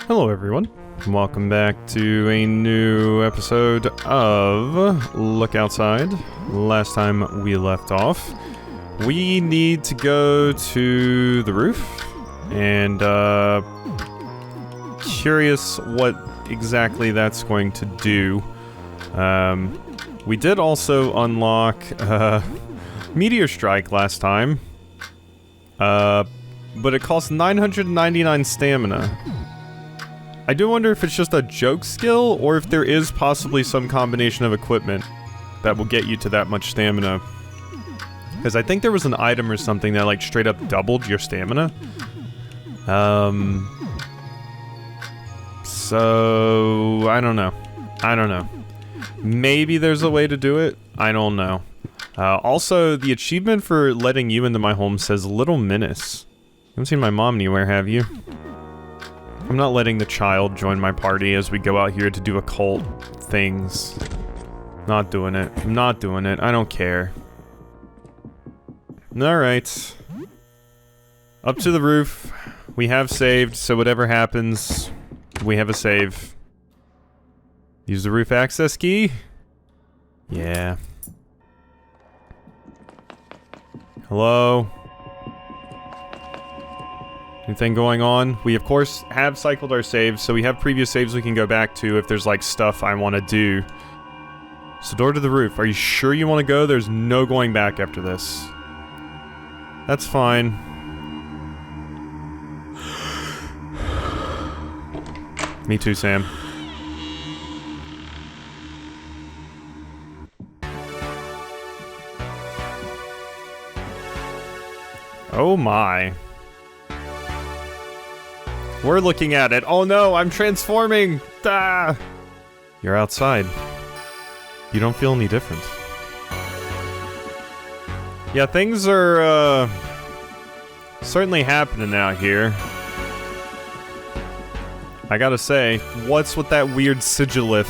Hello everyone, welcome back to a new episode of Look Outside. Last time we left off, we need to go to the roof, and curious what exactly that's going to do. We did also unlock Meteor Strike last time, but it costs 999 stamina. I do wonder if it's just a joke skill, or if there is possibly some combination of equipment that will get you to that much stamina. Because I think there was an item or something that like straight up doubled your stamina. So I don't know. Maybe there's a way to do it. I don't know. Also, the achievement for letting you into my home says Little Menace. You haven't seen my mom anywhere, have you? I'm not letting the child join my party as we go out here to do occult things. Not doing it. I'm not doing it. I don't care. Alright. Up to the roof. We have saved, so whatever happens, we have a save. Use the roof access key? Yeah. Hello? Anything going on? We of course have cycled our saves, so we have previous saves we can go back to if there's like stuff I want to do. So door to the roof. Are you sure you want to go? There's no going back after this. That's fine. Me too, Sam. Oh my. We're looking at it. Oh no, I'm transforming! Ah! You're outside. You don't feel any different. Yeah, things are, certainly happening out here. I gotta say, what's with that weird sigillith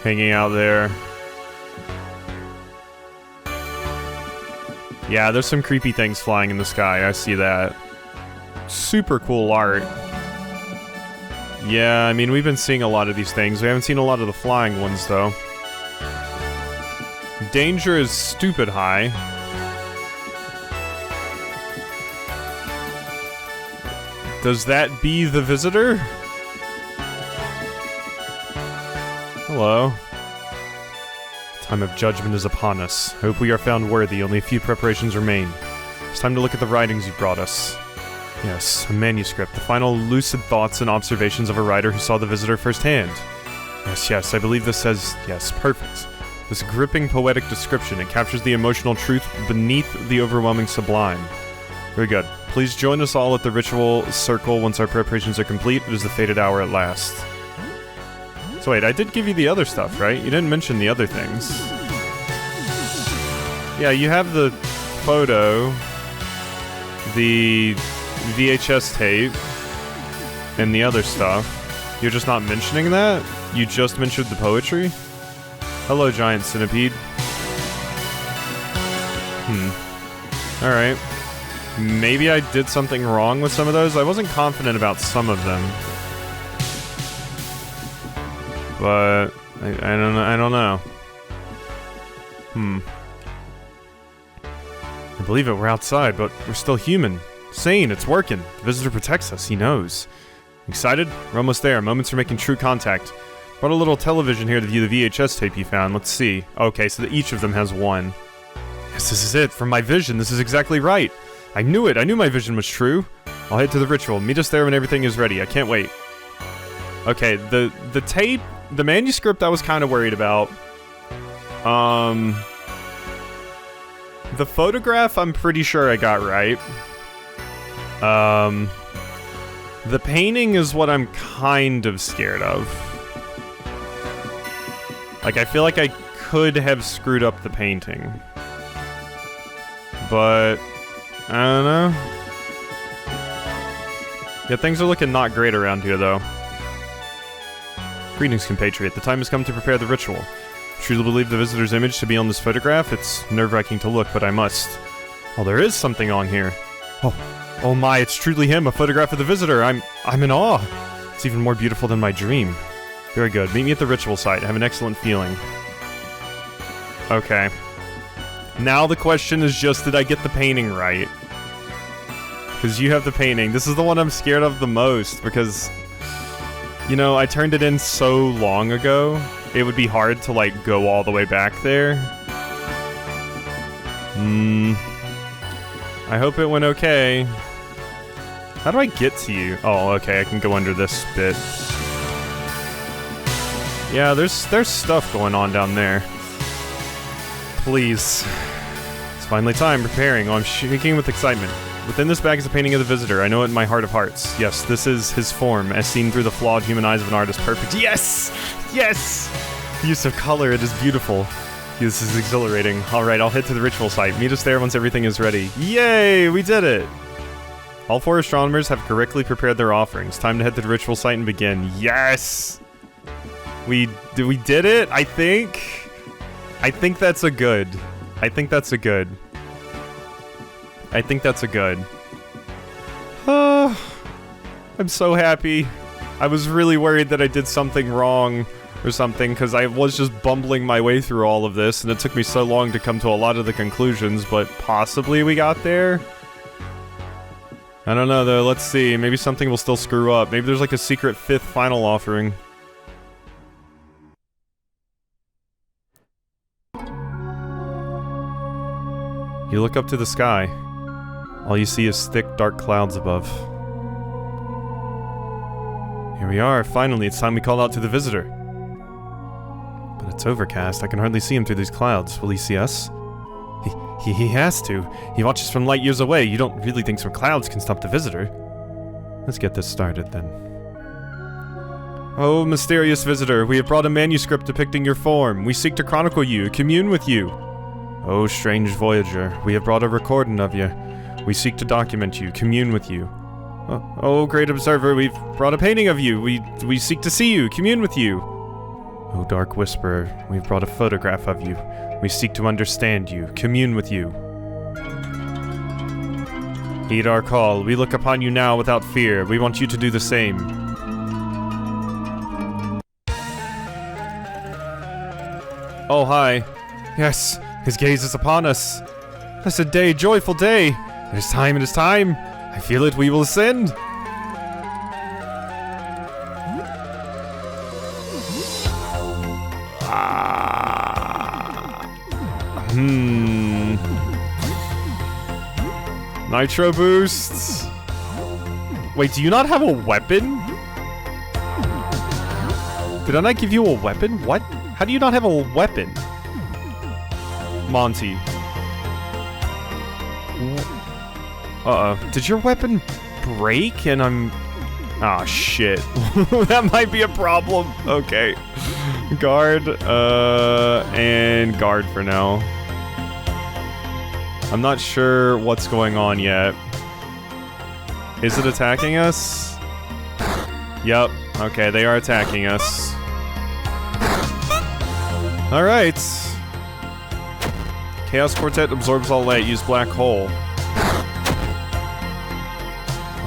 hanging out there? Yeah, there's some creepy things flying in the sky, I see that. Super cool art. Yeah, I mean, we've been seeing a lot of these things. We haven't seen a lot of the flying ones, though. Danger is stupid high. Does that be the visitor? Hello. Time of judgment is upon us. Hope we are found worthy. Only a few preparations remain. It's time to look at the writings you brought us. Yes, a manuscript. The final lucid thoughts and observations of a writer who saw the visitor firsthand. Yes, I believe this says... Yes, perfect. This gripping poetic description, it captures the emotional truth beneath the overwhelming sublime. Very good. Please join us all at the ritual circle once our preparations are complete. It is the fated hour at last. So wait, I did give you the other stuff, right? You didn't mention the other things. Yeah, you have the photo, the VHS tape, and the other stuff. You're just not mentioning that? You just mentioned the poetry? Hello, giant centipede. Alright. Maybe I did something wrong with some of those. I wasn't confident about some of them. But I don't know. I believe it, we're outside, but we're still human. Sane, it's working. The visitor protects us, he knows. Excited? We're almost there. Moments for making true contact. Brought a little television here to view the VHS tape you found. Let's see. Okay, so each of them has one. Yes, this is it. From my vision, this is exactly right. I knew it. I knew my vision was true. I'll head to the ritual. Meet us there when everything is ready. I can't wait. Okay, the tape, the manuscript I was kind of worried about. The photograph I'm pretty sure I got right. The painting is what I'm kind of scared of. Like, I feel like I could have screwed up the painting. But I don't know. Yeah, things are looking not great around here, though. Greetings, compatriot. The time has come to prepare the ritual. I truly believe the visitor's image to be on this photograph. It's nerve-wracking to look, but I must. Oh, there is something on here. Oh my, it's truly him, a photograph of the visitor. I'm in awe. It's even more beautiful than my dream. Very good. Meet me at the ritual site. I have an excellent feeling. Okay. Now the question is just, did I get the painting right? Because you have the painting. This is the one I'm scared of the most, because, you know, I turned it in so long ago, it would be hard to, like, go all the way back there. I hope it went okay. How do I get to you? Oh, okay, I can go under this bit. Yeah, there's stuff going on down there. Please. It's finally time, preparing. Oh, I'm shaking with excitement. Within this bag is a painting of the visitor. I know it in my heart of hearts. Yes, this is his form, as seen through the flawed human eyes of an artist. Perfect. Yes! Yes! Use of color, it is beautiful. This is exhilarating. Alright, I'll head to the ritual site. Meet us there once everything is ready. Yay! We did it! All 4 astronomers have correctly prepared their offerings. Time to head to the ritual site and begin. Yes! We did it, I think? I think that's a good. I think that's a good. I think that's a good. I'm so happy. I was really worried that I did something wrong or something, because I was just bumbling my way through all of this, and it took me so long to come to a lot of the conclusions, but possibly we got there? I don't know, though. Let's see. Maybe something will still screw up. Maybe there's like a secret 5th final offering. You look up to the sky. All you see is thick, dark clouds above. Here we are. Finally, it's time we call out to the visitor. But it's overcast. I can hardly see him through these clouds. Will he see us? He has to. He watches from light years away. You don't really think some clouds can stop the visitor? Let's get this started, then. Oh, mysterious visitor, we have brought a manuscript depicting your form. We seek to chronicle you, commune with you. Oh, strange voyager, we have brought a recording of you. We seek to document you, commune with you. Oh, great observer, we've brought a painting of you. We seek to see you, commune with you. Oh, dark whisperer, we've brought a photograph of you. We seek to understand you, commune with you. Heed our call. We look upon you now without fear. We want you to do the same. Oh, hi. Yes, his gaze is upon us. Blessed day, joyful day. It is time, it is time. I feel it, we will ascend. Nitro boosts. Wait, do you not have a weapon? Did I not give you a weapon? What? How do you not have a weapon? Monty. Uh-oh. Did your weapon break and I'm... Ah, shit. That might be a problem. Okay. Guard, and guard for now. I'm not sure what's going on yet. Is it attacking us? Yup. Okay, they are attacking us. Alright. Chaos Quartet absorbs all light. Use black hole.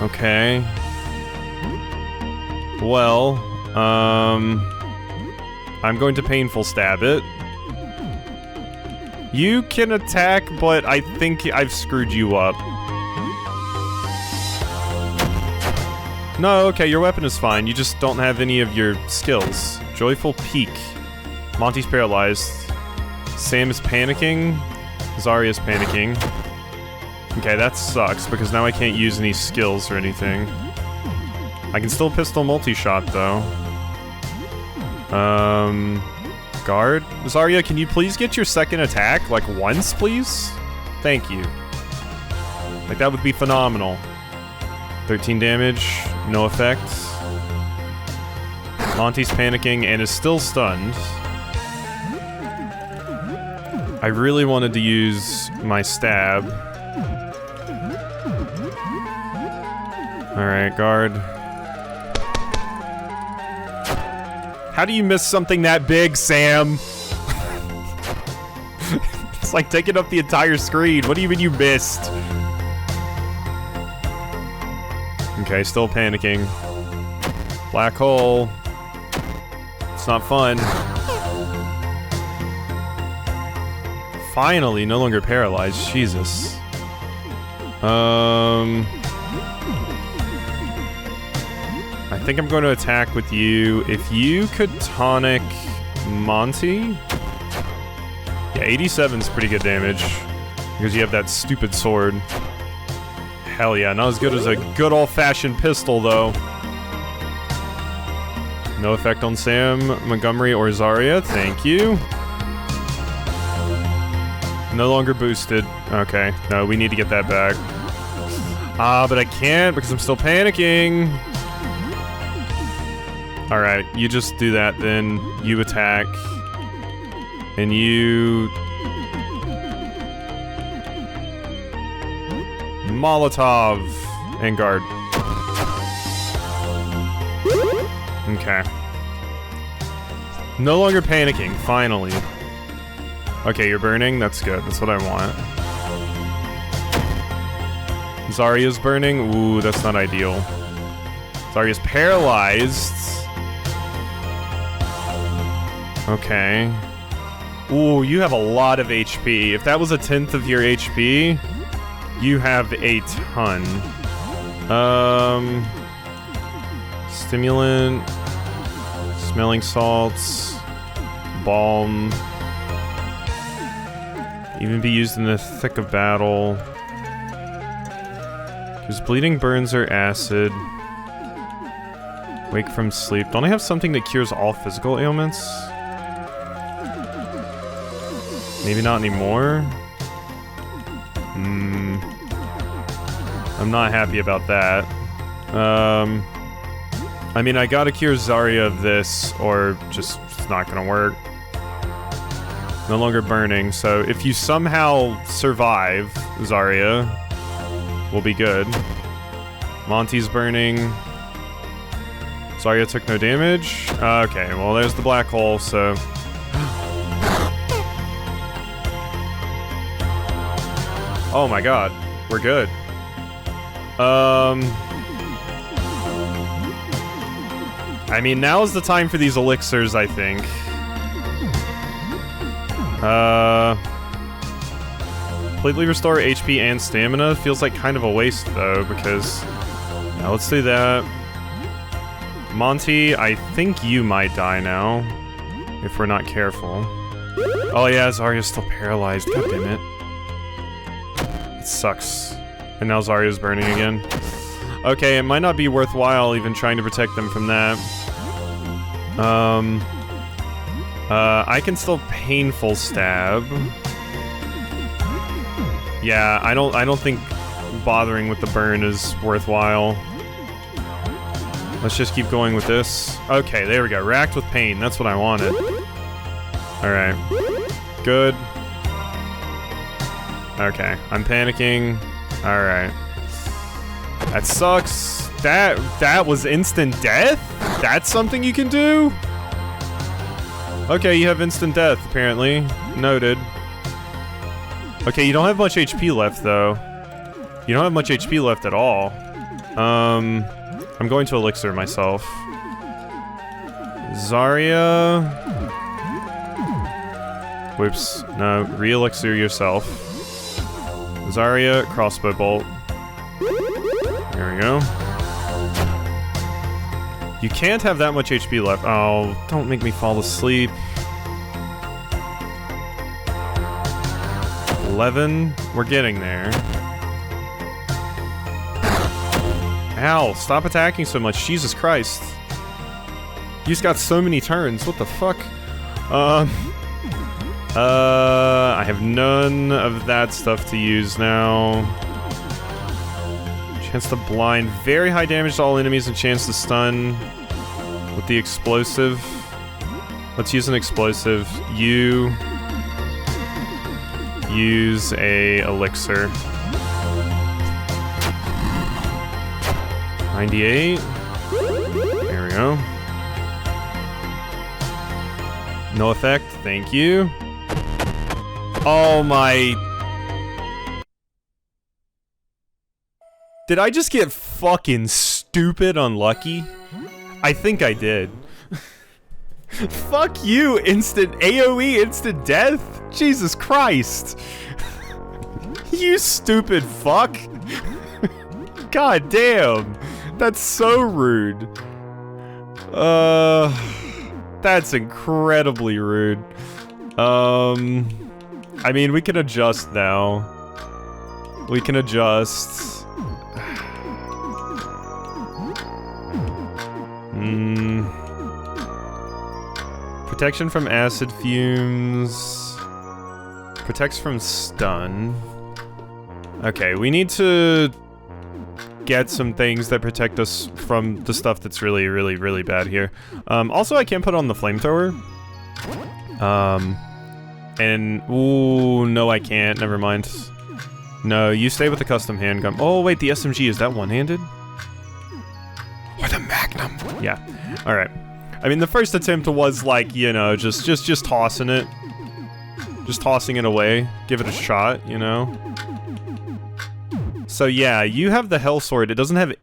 Okay. Well, I'm going to painful stab it. You can attack, but I think I've screwed you up. No, okay, your weapon is fine. You just don't have any of your skills. Joyful Peak. Monty's paralyzed. Sam is panicking. Zarya's panicking. Okay, that sucks, because now I can't use any skills or anything. I can still pistol multi-shot, though. Guard? Zarya, can you please get your second attack, like, once, please? Thank you. Like, that would be phenomenal. 13 damage, no effect. Monty's panicking and is still stunned. I really wanted to use my stab. Alright, guard. How do you miss something that big, Sam? It's like taking up the entire screen. What do you mean you missed? Okay, still panicking. Black hole. It's not fun. Finally, no longer paralyzed. Jesus. I think I'm going to attack with you. If you could tonic Monty. Yeah, 87's pretty good damage. Because you have that stupid sword. Hell yeah, not as good as a good old-fashioned pistol, though. No effect on Sam, Montgomery, or Zarya. Thank you. No longer boosted. Okay, no, we need to get that back. But I can't because I'm still panicking. Alright, you just do that then. You attack. And you... Molotov and guard. Okay. No longer panicking, finally. Okay, you're burning? That's good. That's what I want. Zarya's burning? Ooh, that's not ideal. Zarya's paralyzed. Okay. Ooh, you have a lot of HP. If that was a 10th of your HP, you have a ton. Stimulant, smelling salts, balm. Even be used in the thick of battle. Because bleeding burns are acid. Wake from sleep. Don't I have something that cures all physical ailments? Maybe not anymore? I'm not happy about that. I mean, I gotta cure Zarya of this, or just it's not gonna work. No longer burning, so if you somehow survive, Zarya, we'll be good. Monty's burning. Zarya took no damage. Okay, well there's the black hole, so... Oh my god, we're good. I mean, now is the time for these elixirs, I think. Completely restore HP and stamina feels like kind of a waste, though, because... Now, let's do that. Monty, I think you might die now, if we're not careful. Oh yeah, Zarya's still paralyzed, god damn it. It sucks. And now Zarya's burning again. Okay, it might not be worthwhile even trying to protect them from that. I can still painful stab. Yeah, I don't think bothering with the burn is worthwhile. Let's just keep going with this. Okay, there we go. Racked with pain. That's what I wanted. Alright. Good. Okay, I'm panicking. Alright. That sucks. That was instant death? That's something you can do? Okay, you have instant death, apparently. Noted. Okay, you don't have much HP left, though. You don't have much HP left at all. I'm going to elixir myself. Zarya... Whoops. No, re-elixir yourself. Zarya, crossbow bolt. There we go. You can't have that much HP left. Oh, don't make me fall asleep. 11. We're getting there. Ow, stop attacking so much. Jesus Christ. You just got so many turns. What the fuck? I have none of that stuff to use now. Chance to blind. Very high damage to all enemies and chance to stun with the explosive. Let's use an explosive. You use a elixir. 98. There we go. No effect. Thank you. Oh my... Did I just get fucking stupid unlucky? I think I did. Fuck you, instant AoE, instant death? Jesus Christ. You stupid fuck. God damn. That's so rude. That's incredibly rude. I mean, we can adjust now. We can adjust. Protection from acid fumes. Protects from stun. Okay, we need to get some things that protect us from the stuff that's really, really, really bad here. Also, I can't put on the flamethrower. And, ooh, no I can't, never mind. No, you stay with the custom handgun. Oh, wait, the SMG, is that one-handed? Or the Magnum? Yeah, alright. I mean, the first attempt was like, you know, just tossing it. Just tossing it away. Give it a shot, you know? So yeah, you have the Hell Sword. It doesn't have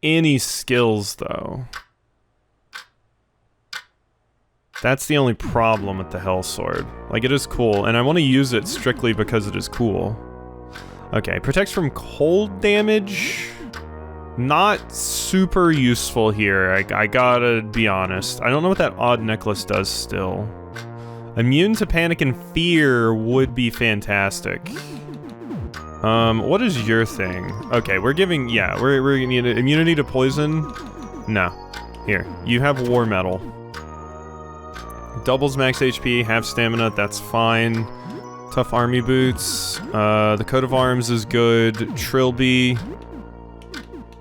any skills, though. That's the only problem with the Hell Sword. Like, it is cool, and I want to use it strictly because it is cool. Okay, protects from cold damage. Not super useful here, I gotta be honest. I don't know what that odd necklace does still. Immune to panic and fear would be fantastic. What is your thing? Okay, we're giving, yeah, we're gonna need immunity to poison. No. Here, you have War Metal. Doubles max HP, half stamina, that's fine. Tough army boots. The coat of arms is good. Trilby.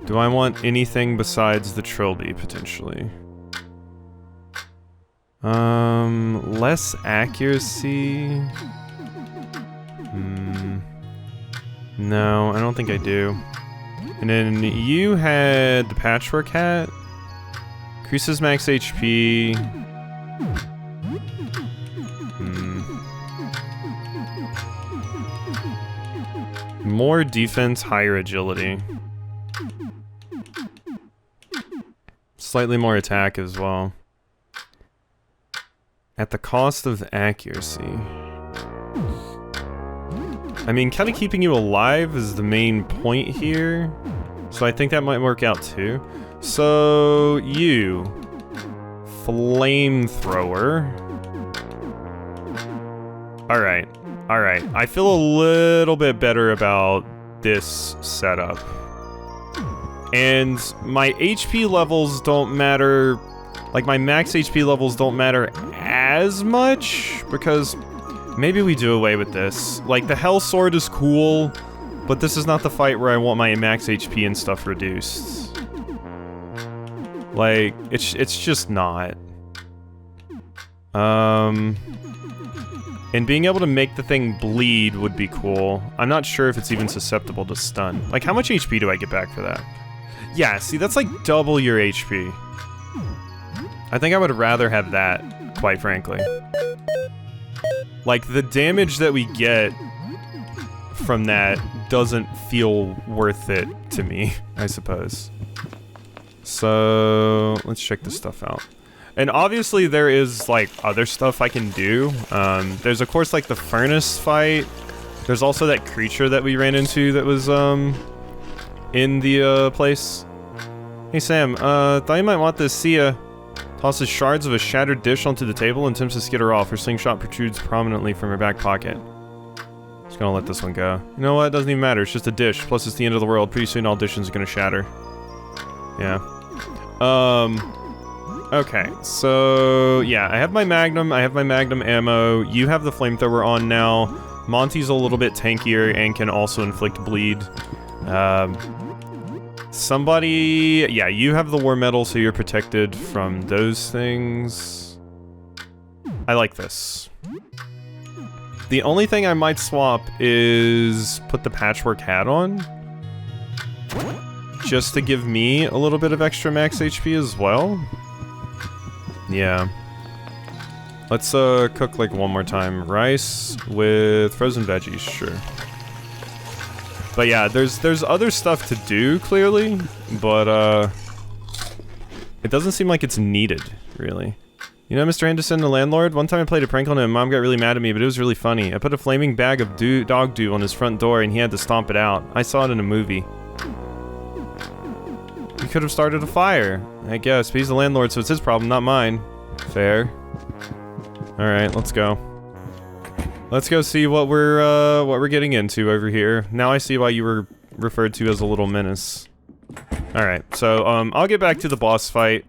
Do I want anything besides the Trilby, potentially? Less accuracy? No, I don't think I do. And then you had the Patchwork Hat. Increases max HP. More defense, higher agility. Slightly more attack as well. At the cost of accuracy. I mean, kind of keeping you alive is the main point here. So I think that might work out too. So, you. Flamethrower. Alright. Alright. I feel a little bit better about this setup. And my HP levels don't matter. Like, my max HP levels don't matter as much, because maybe we do away with this. Like, the Hell Sword is cool, but this is not the fight where I want my max HP and stuff reduced. Like, it's just not. And being able to make the thing bleed would be cool. I'm not sure if it's even susceptible to stun. Like, how much HP do I get back for that? Yeah, see, that's like double your HP. I think I would rather have that, quite frankly. Like, the damage that we get from that doesn't feel worth it to me, I suppose. So, let's check this stuff out. And obviously there is, like, other stuff I can do. There's, of course, like, the furnace fight. There's also that creature that we ran into that was, in the, place. Hey, Sam, thought you might want this. See ya. Tosses shards of a shattered dish onto the table and attempts to skid her off. Her slingshot protrudes prominently from her back pocket. Just gonna let this one go. You know what? It doesn't even matter. It's just a dish. Plus, it's the end of the world. Pretty soon, all dishes are gonna shatter. Yeah. Okay. So, yeah. I have my Magnum. I have my Magnum ammo. You have the flamethrower on now. Monty's a little bit tankier and can also inflict bleed. Somebody... Yeah, you have the War Metal, so you're protected from those things. I like this. The only thing I might swap is put the Patchwork Hat on. Just to give me a little bit of extra max HP as well. Yeah. Let's cook like one more time. Rice with frozen veggies, sure. But yeah, there's other stuff to do, clearly, but It doesn't seem like it's needed, really. You know Mr. Anderson, the landlord? One time I played a prank on him, Mom got really mad at me, but it was really funny. I put a flaming bag of dog dew on his front door and he had to stomp it out. I saw it in a movie. He could have started a fire, I guess, but he's the landlord, so it's his problem, not mine. Fair. Alright, let's go. Let's go see what we're getting into over here. Now I see why you were referred to as a little menace. Alright, so, I'll get back to the boss fight.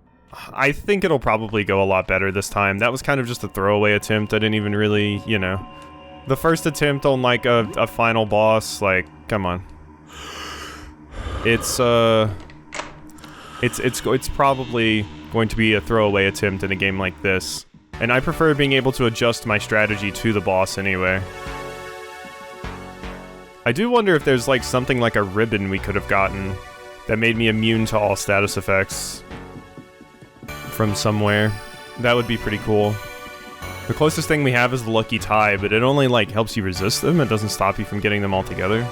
I think it'll probably go a lot better this time. That was kind of just a throwaway attempt. I didn't even really, you know... The first attempt on, like, a final boss, like, come on. It's probably going to be a throwaway attempt in a game like this. And I prefer being able to adjust my strategy to the boss anyway. I do wonder if there's, like, something like a ribbon we could have gotten that made me immune to all status effects from somewhere. That would be pretty cool. The closest thing we have is the Lucky Tie, but it only, like, helps you resist them. It doesn't stop you from getting them all together.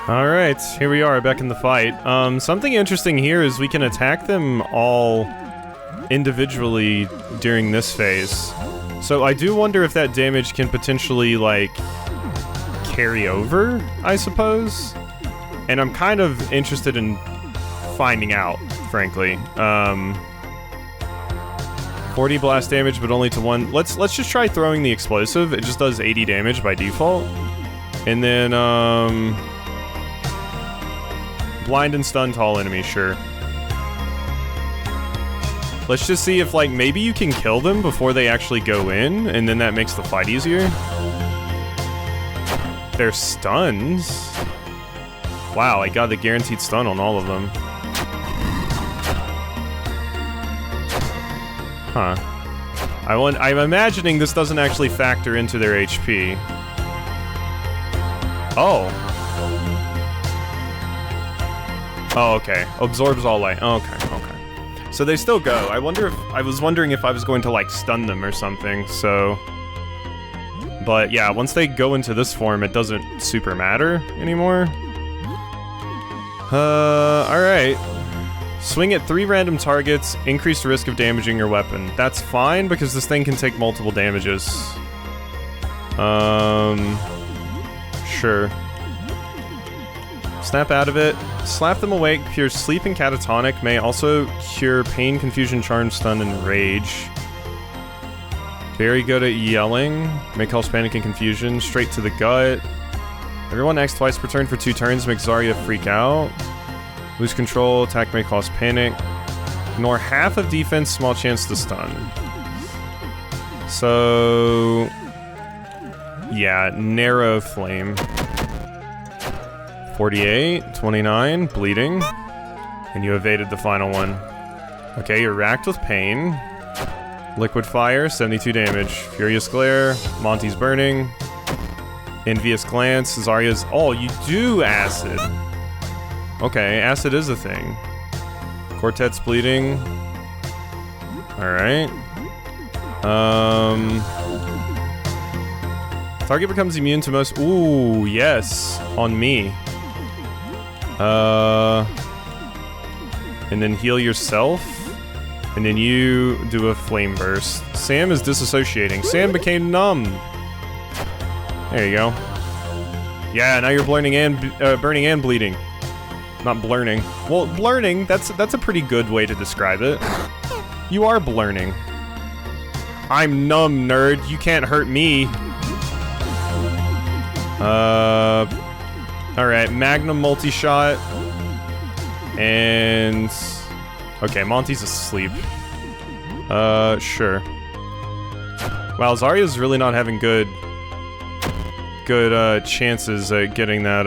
Alright, here we are, back in the fight. Something interesting here is we can attack them all individually during this phase. So I do wonder if that damage can potentially, like, carry over, I suppose? And I'm kind of interested in finding out, frankly. 40 blast damage, but only to one. Let's just try throwing the explosive. It just does 80 damage by default. And then, blind and stun tall enemies, sure. Let's just see if, like, maybe you can kill them before they actually go in, and then that makes the fight easier. They're stuns. Wow, I got the guaranteed stun on all of them. Huh. I'm imagining this doesn't actually factor into their HP. Oh. Oh, okay. Absorbs all light. Okay, okay. So they still go. I was wondering if I was going to, like, stun them or something, so... But yeah, once they go into this form, it doesn't super matter anymore. Alright. Swing at 3 random targets, increase the risk of damaging your weapon. That's fine, because this thing can take multiple damages. Sure. Snap out of it. Slap them awake, cures sleep and catatonic, may also cure pain, confusion, charm, stun, and rage. Very good at yelling. May cause panic and confusion, straight to the gut. Everyone acts twice per turn for 2 turns, makes Zarya freak out. Lose control, attack may cause panic. Ignore half of defense, small chance to stun. So... yeah, narrow flame. 48, 29, bleeding. And you evaded the final one. Okay, you're racked with pain. Liquid fire, 72 damage. Furious glare, Monty's burning. Envious glance, Zarya's... oh, you do acid. Okay, acid is a thing. Quartet's bleeding. Alright. Target becomes immune to most... ooh, yes. On me. And then heal yourself. And then you do a flame burst. Sam is disassociating. Sam became numb. There you go. Yeah, now you're burning and bleeding. Not blurning. Well, blurning, that's a pretty good way to describe it. You are blurning. I'm numb, nerd. You can't hurt me. Alright, Magnum multi-shot. And... okay, Monty's asleep. Sure. Wow, Zarya's really not having good chances at getting that,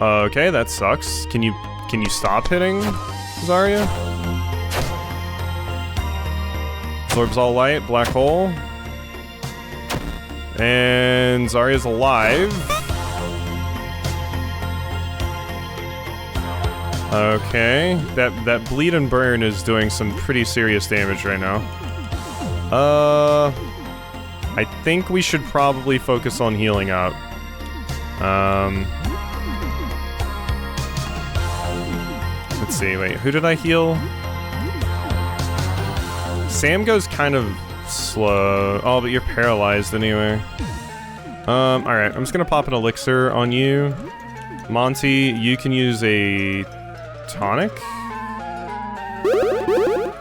okay, that sucks. Can you stop hitting Zarya? Absorbs all light, black hole. And Zarya's alive. Okay, that bleed and burn is doing some pretty serious damage right now. I think we should probably focus on healing up. let's see. Wait, who did I heal? Sam goes kind of slow. Oh, but you're paralyzed anyway. Alright, I'm just gonna pop an elixir on you. Monty, you can use a tonic?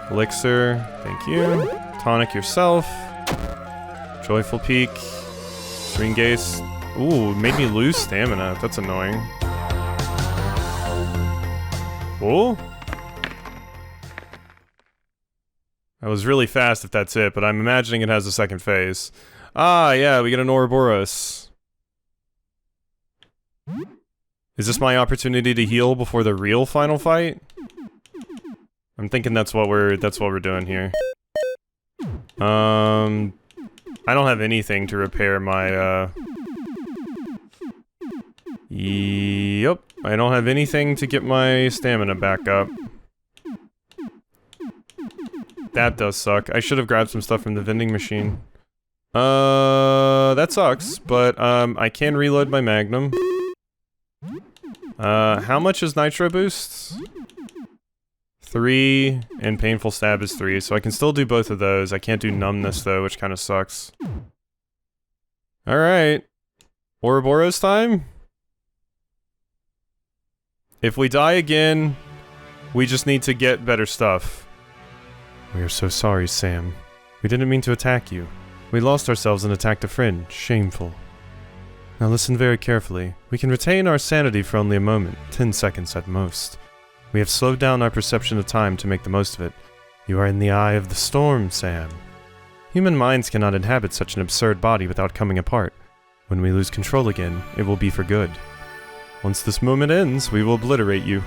Elixir, thank you. Tonic yourself. Joyful Peak. Green Gaze. Ooh, made me lose stamina. That's annoying. Ooh. That was really fast if that's it, but I'm imagining it has a second phase. Ah, yeah, we get an Ouroboros. Is this my opportunity to heal before the real final fight? I'm thinking that's what we're doing here. I don't have anything to repair my, Yep, I don't have anything to get my stamina back up. That does suck. I should have grabbed some stuff from the vending machine. That sucks, but, I can reload my Magnum. How much is Nitro Boost? 3, and Painful Stab is 3, so I can still do both of those. I can't do Numbness, though, which kind of sucks. Alright. Ouroboros time? If we die again, we just need to get better stuff. We are so sorry, Sam. We didn't mean to attack you. We lost ourselves and attacked a friend. Shameful. Now listen very carefully. We can retain our sanity for only a moment, 10 seconds at most. We have slowed down our perception of time to make the most of it. You are in the eye of the storm, Sam. Human minds cannot inhabit such an absurd body without coming apart. When we lose control again, it will be for good. Once this moment ends, we will obliterate you.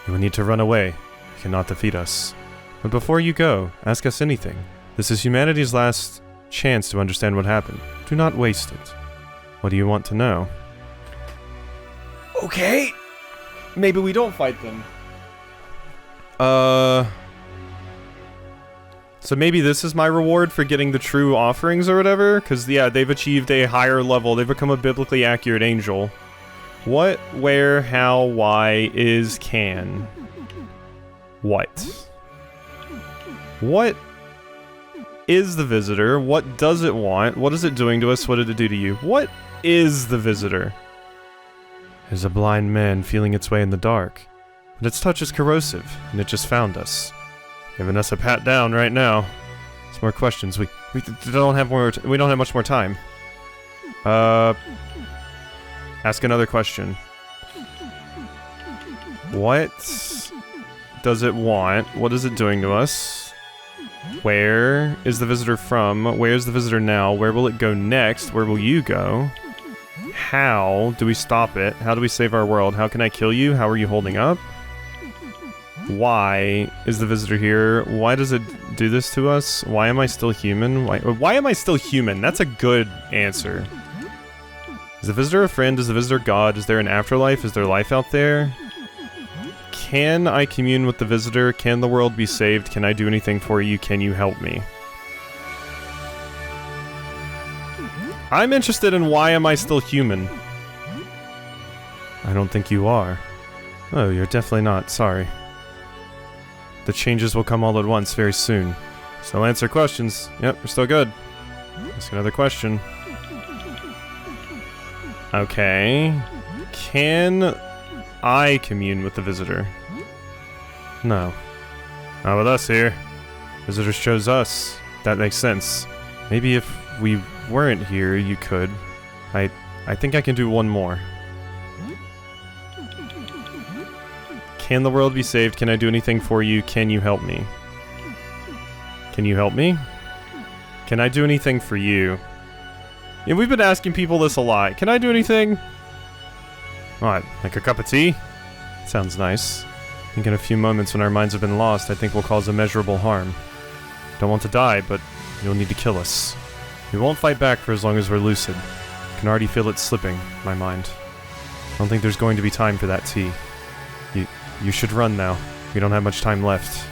You will need to run away. You cannot defeat us. But before you go, ask us anything. This is humanity's last chance to understand what happened. Do not waste it. What do you want to know? Okay. Maybe we don't fight them. So maybe this is my reward for getting the true offerings or whatever? Because, yeah, they've achieved a higher level. They've become a biblically accurate angel. What, where, how, why, is, can. What? What is the visitor? What does it want? What is it doing to us? What did it do to you? What is the visitor? It is a blind man feeling its way in the dark. But its touch is corrosive, and it just found us. Giving us a pat down right now. Some more questions. We don't have much more time. Ask another question. What does it want? What is it doing to us? Where is the visitor from? Where is the visitor now? Where will it go next? Where will you go? How do we stop it? How do we save our world? How can I kill you? How are you holding up? Why is the visitor here? Why does it do this to us? Why am I still human? Why am I still human? That's a good answer. Is the visitor a friend? Is the visitor God? Is there an afterlife? Is there life out there? Can I commune with the visitor? Can the world be saved? Can I do anything for you? Can you help me? I'm interested in why am I still human? I don't think you are. Oh, you're definitely not. Sorry. The changes will come all at once very soon. So answer questions. Yep, we're still good. Ask another question. Okay. Can I commune with the visitor? No. Not with us here. Visitors chose us. That makes sense. Maybe if we weren't here, you could. I think I can do one more. Can the world be saved? Can I do anything for you? Can you help me? Can you help me? Can I do anything for you? Yeah, we've been asking people this a lot. Can I do anything? What, like a cup of tea? Sounds nice. I think in a few moments when our minds have been lost, I think we'll cause immeasurable harm. Don't want to die, but you'll need to kill us. We won't fight back for as long as we're lucid. I can already feel it slipping, my mind. I don't think there's going to be time for that tea. You should run now. We don't have much time left.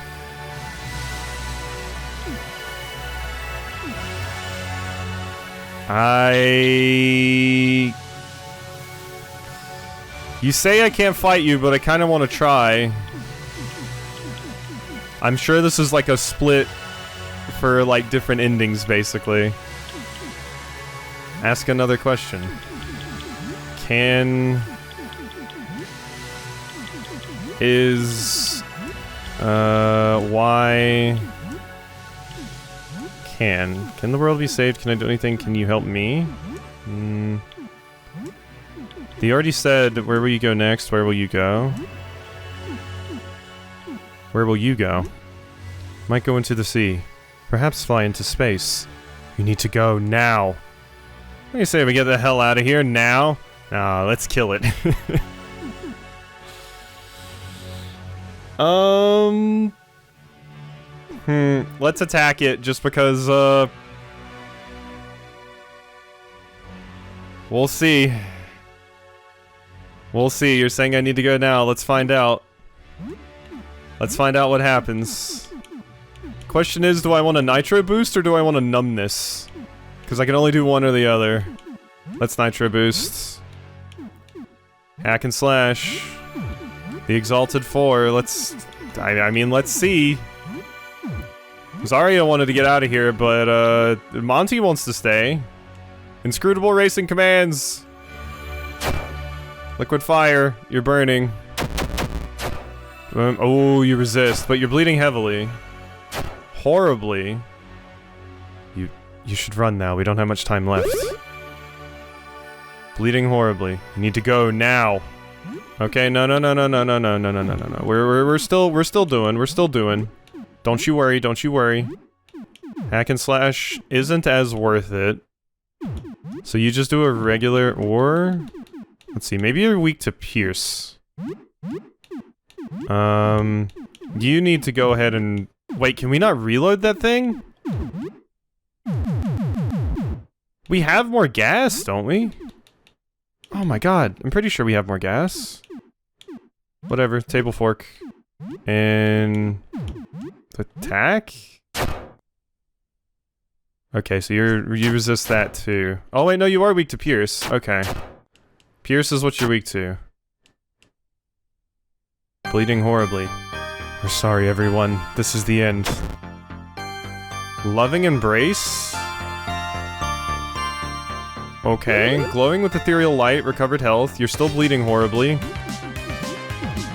You say I can't fight you, but I kind of want to try. I'm sure this is like a split for like different endings, basically. Ask another question. Why can the world be saved? Can I do anything? Can you help me? They already said, where will you go next? Where will you go? Where will you go? Might go into the sea. Perhaps fly into space. You need to go now. What do you say we get the hell out of here now? Nah, let's kill it. Let's attack it just because, we'll see. We'll see. You're saying I need to go now. Let's find out. Let's find out what happens. Question is, do I want a nitro boost or do I want a numbness? Because I can only do one or the other. Let's nitro boost. Hack and slash. The Exalted 4. I mean, let's see. Zarya wanted to get out of here, but, Monty wants to stay. Inscrutable racing commands. Liquid fire. You're burning. Oh, you resist, but you're bleeding heavily. Horribly. You should run now. We don't have much time left. Bleeding horribly. You need to go now. Okay, no. We're still doing. Don't you worry. Hack and slash isn't as worth it. So you just do a regular, or let's see, maybe you're weak to pierce. You need to go ahead and wait, can we not reload that thing? We have more gas, don't we? Oh my god, I'm pretty sure we have more gas. Whatever, table fork. And attack? Okay, so you resist that too. Oh wait, no, you are weak to pierce. Okay. Pierce is what you're weak to. Bleeding horribly. We're sorry, everyone. This is the end. Loving embrace? Okay. Glowing with ethereal light, recovered health. You're still bleeding horribly.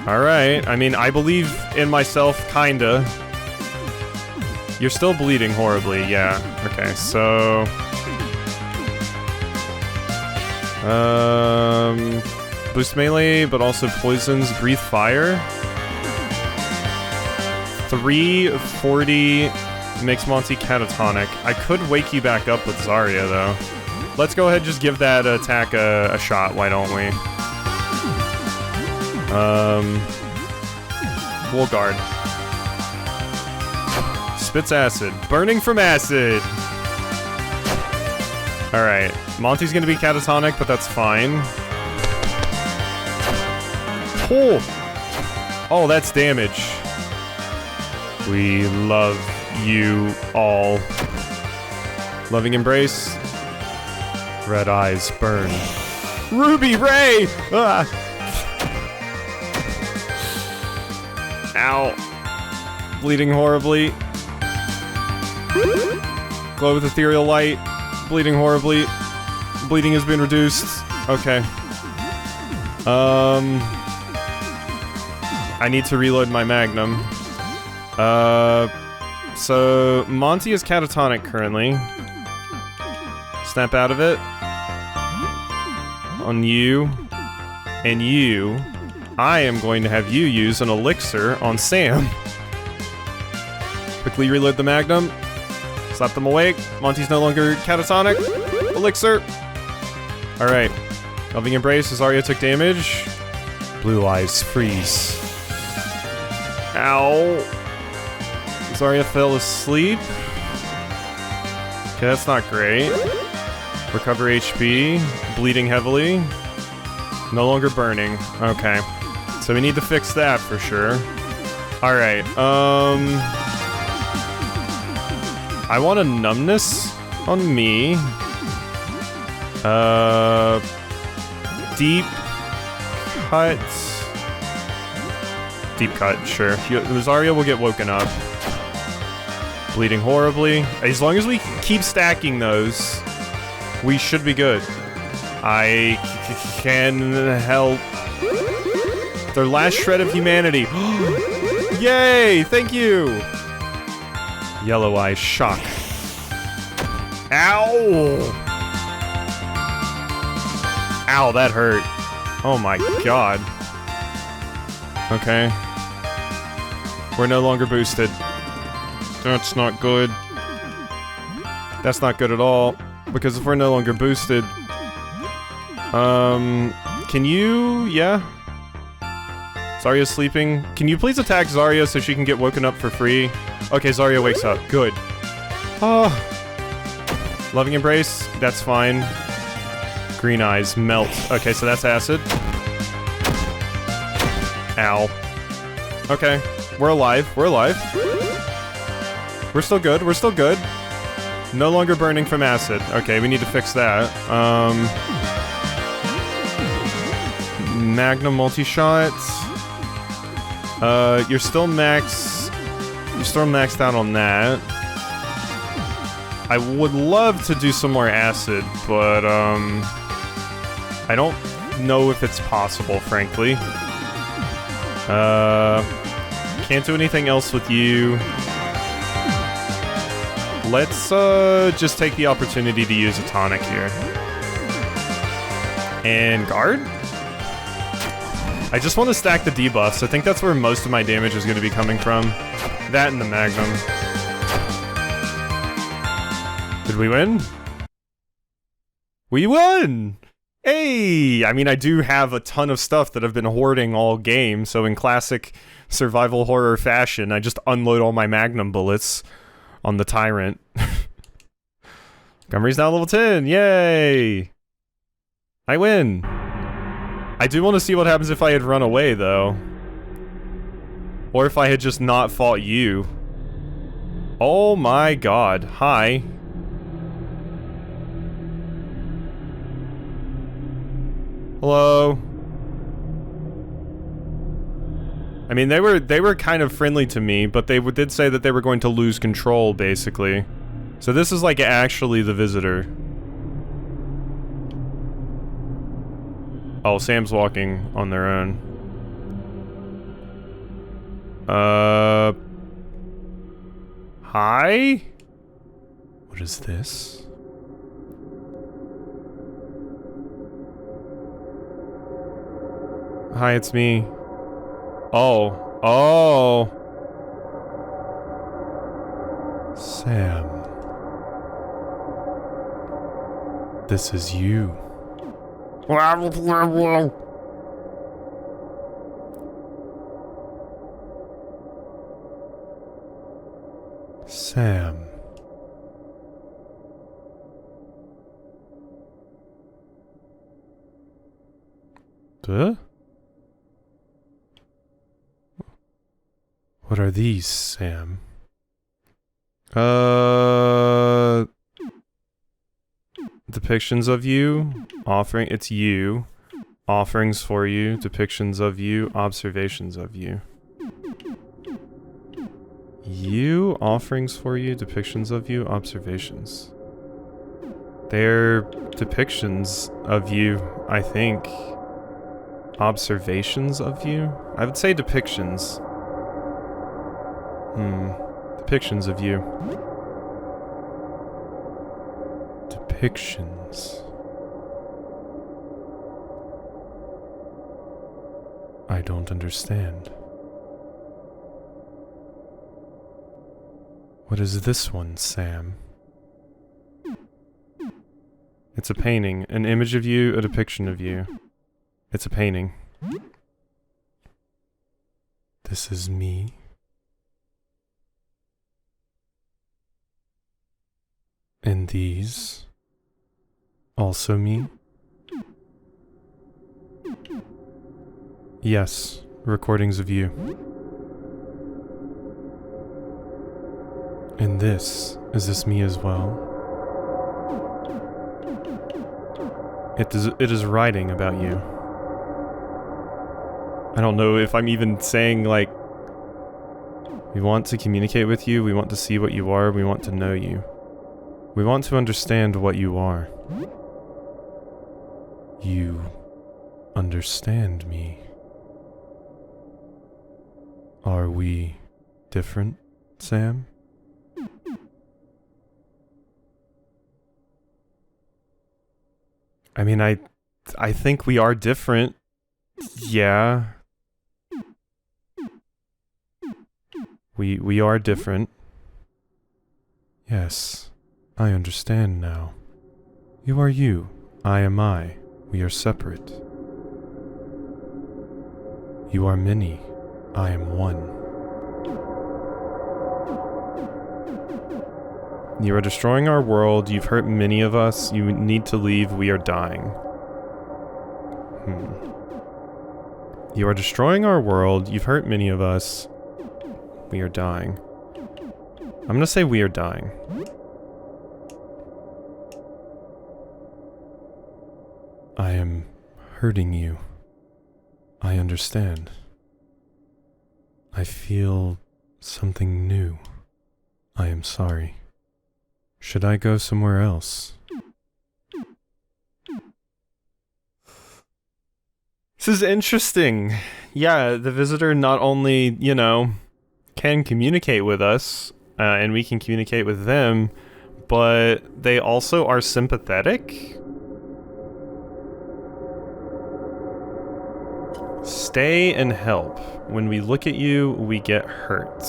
Alright. I mean, I believe in myself, kinda. You're still bleeding horribly, yeah. Okay, so... boost melee, but also poisons, breathe fire. 340 makes Monty catatonic. I could wake you back up with Zarya, though. Let's go ahead and just give that attack a shot, why don't we? Full guard. Spits acid. Burning from acid! Alright. Monty's gonna be catatonic, but that's fine. Oh! Oh, that's damage. We love you all. Loving embrace. Red eyes burn. Ruby Ray! Ah! Ow. Bleeding horribly. Glow with ethereal light. Bleeding horribly. Bleeding has been reduced. Okay. I need to reload my magnum. So Monty is catatonic currently. Snap out of it. On you. And you. I am going to have you use an elixir on Sam. Quickly reload the magnum. Slap them awake. Monty's no longer catatonic. Elixir. Alright. Loving embrace as Zarya took damage. Blue eyes freeze. Ow. Zarya fell asleep. Okay, that's not great. Recover HP. Bleeding heavily. No longer burning. Okay. So we need to fix that for sure. Alright, I want a numbness on me. Deep cut. Deep cut, sure. Zarya will get woken up. Bleeding horribly. As long as we keep stacking those, we should be good. I can help. Their last shred of humanity. Yay! Thank you! Yellow Eyes shock. Ow! Ow, that hurt. Oh my god. Okay. We're no longer boosted. That's not good. That's not good at all. Because if we're no longer boosted... Can you... Yeah? Zarya's sleeping. Can you please attack Zarya so she can get woken up for free? Okay, Zarya wakes up. Good. Oh. Loving Embrace. That's fine. Green Eyes. Melt. Okay, so that's acid. Ow. Okay. We're alive. We're alive. We're still good. We're still good. No longer burning from acid. Okay, we need to fix that. Magnum multi-shot. You're still maxed out on that. I would love to do some more acid, but, I don't know if it's possible, frankly. Can't do anything else with you. Let's, just take the opportunity to use a tonic here. And guard? I just want to stack the debuffs. I think that's where most of my damage is going to be coming from. That and the Magnum. Did we win? We won! Hey! I mean, I do have a ton of stuff that I've been hoarding all game, so in classic survival horror fashion, I just unload all my Magnum bullets on the Tyrant. Montgomery's now level 10, yay! I win! I do want to see what happens if I had run away, though. Or if I had just not fought you. Oh my god, hi. Hello? I mean, they were kind of friendly to me, but they did say that they were going to lose control, basically. So this is like actually the visitor. Oh, Sam's walking on their own. Hi? What is this? Hi, it's me. Oh. Oh. Sam. This is you. Sam. Duh? What are these, Sam? Depictions of you, it's you, offerings for you, depictions of you, observations of you. You, offerings for you, depictions of you, observations. They're depictions of you, I think. Observations of you? I would say depictions. Depictions of you. Depictions. I don't understand. What is this one, Sam? It's a painting. An image of you, a depiction of you. It's a painting. This is me. And these. Also me. Yes, recordings of you. And this, is this me as well? It is writing about you. I don't know if I'm even saying, like, we want to communicate with you, we want to see what you are, we want to know you. We want to understand what you are. You understand me. Are we different, Sam? I mean, I think we are different. Yeah. We are different. Yes, I understand now. You are you, I am I. We are separate. You are many, I am one. You are destroying our world, you've hurt many of us, you need to leave, we are dying. You are destroying our world, you've hurt many of us, we are dying. I'm gonna say we are dying. I am hurting you. I understand. I feel something new. I am sorry. Should I go somewhere else? This is interesting. Yeah, the visitor not only, you know, can communicate with us, and we can communicate with them, but they also are sympathetic? Stay and help. When we look at you, we get hurt.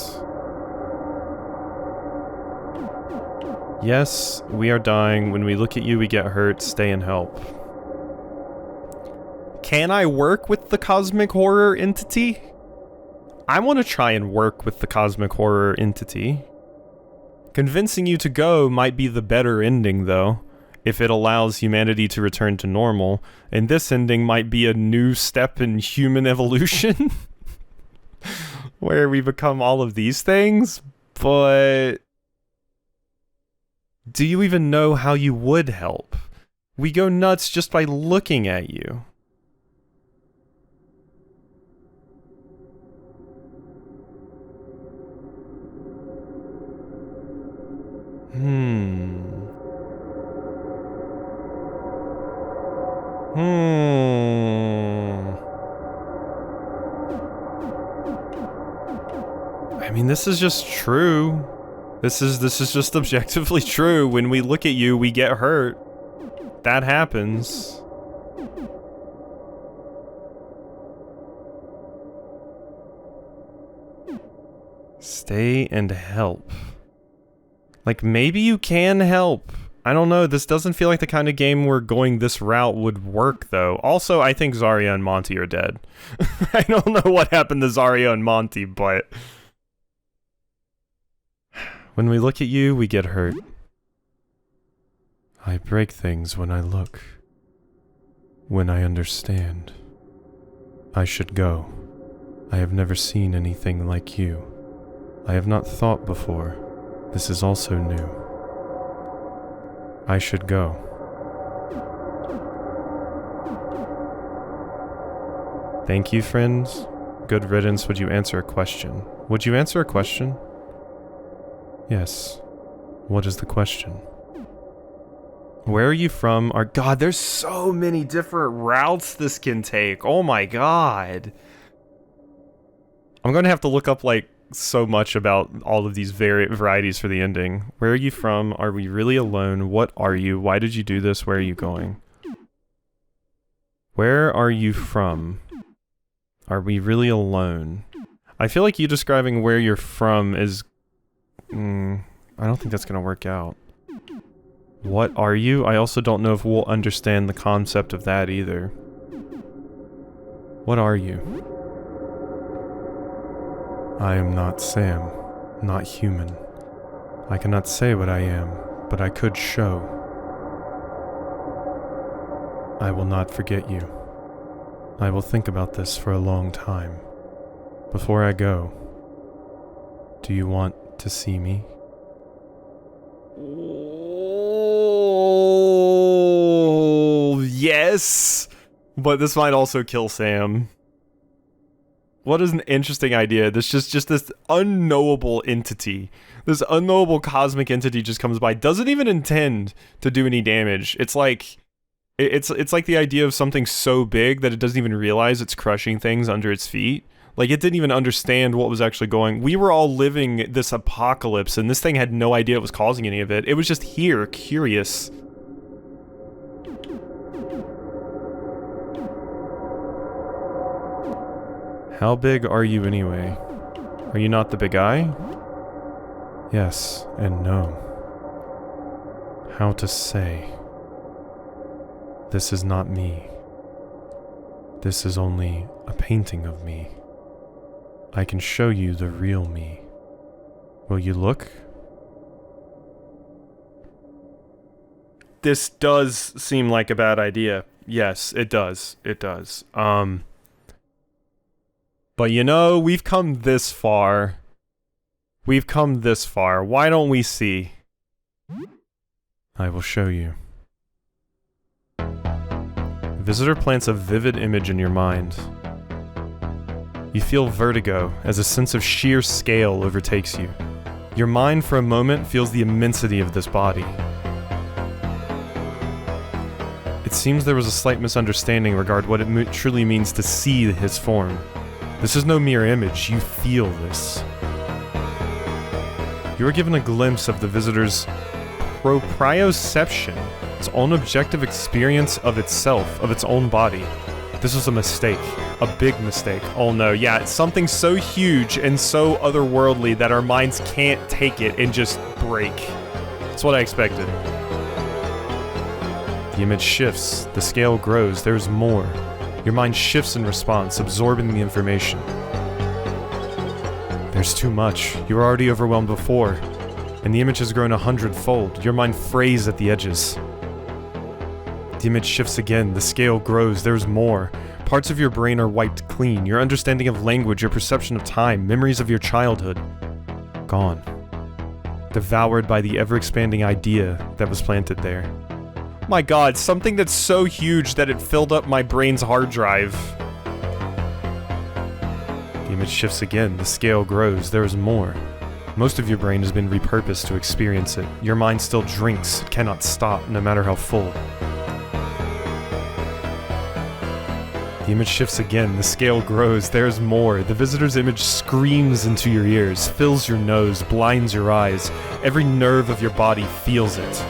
Yes, we are dying. When we look at you, we get hurt. Stay and help. Can I work with the cosmic horror entity? I want to try and work with the cosmic horror entity. Convincing you to go might be the better ending, though, if it allows humanity to return to normal, and this ending might be a new step in human evolution, where we become all of these things, but do you even know how you would help? We go nuts just by looking at you. I mean, this is just true. This is just objectively true. When we look at you, we get hurt. That happens. Stay and help. Like, maybe you can help. I don't know, this doesn't feel like the kind of game where going this route would work, though. Also, I think Zarya and Monty are dead. I don't know what happened to Zarya and Monty, but when we look at you, we get hurt. I break things when I look. When I understand. I should go. I have never seen anything like you. I have not thought before. This is also new. I should go. Thank you, friends. Good riddance. Would you answer a question? Would you answer a question? Yes. What is the question? Where are you from? God, there's so many different routes this can take. Oh my god. I'm gonna have to look up, like, so much about all of these varieties for the ending. Where are you from? Are we really alone? What are you? Why did you do this? Where are you going? Where are you from? Are we really alone? I feel like you describing where you're from is... I don't think that's gonna work out. What are you? I also don't know if we'll understand the concept of that either. What are you? I am not Sam, not human. I cannot say what I am, but I could show. I will not forget you. I will think about this for a long time. Before I go, do you want to see me? Oh, yes! But this might also kill Sam. What is an interesting idea. This just this unknowable entity. This unknowable cosmic entity just comes by, doesn't even intend to do any damage. It's like it's like the idea of something so big that it doesn't even realize it's crushing things under its feet. Like, it didn't even understand what was actually going. We were all living this apocalypse, and this thing had no idea it was causing any of it. It was just here, curious. How big are you anyway? Are you not the big eye? Yes and no. How to say? This is not me. This is only a painting of me. I can show you the real me. Will you look? This does seem like a bad idea. Yes, it does. It does. But you know, we've come this far. We've come this far. Why don't we see? I will show you. The visitor plants a vivid image in your mind. You feel vertigo as a sense of sheer scale overtakes you. Your mind for a moment feels the immensity of this body. It seems there was a slight misunderstanding regarding what it truly means to see his form. This is no mere image, you feel this. You are given a glimpse of the visitor's proprioception, its own objective experience of itself, of its own body. This was a mistake. A big mistake. Oh no, yeah, it's something so huge and so otherworldly that our minds can't take it and just break. That's what I expected. The image shifts, the scale grows, there's more. Your mind shifts in response, absorbing the information. There's too much. You were already overwhelmed before, and the image has grown 100-fold. Your mind frays at the edges. The image shifts again, the scale grows, there's more. Parts of your brain are wiped clean, your understanding of language, your perception of time, memories of your childhood. Gone. Devoured by the ever-expanding idea that was planted there. My god, something that's so huge that it filled up my brain's hard drive. The image shifts again, the scale grows, there is more. Most of your brain has been repurposed to experience it. Your mind still drinks, it cannot stop, no matter how full. The image shifts again, the scale grows, there's more. The visitor's image screams into your ears, fills your nose, blinds your eyes. Every nerve of your body feels it.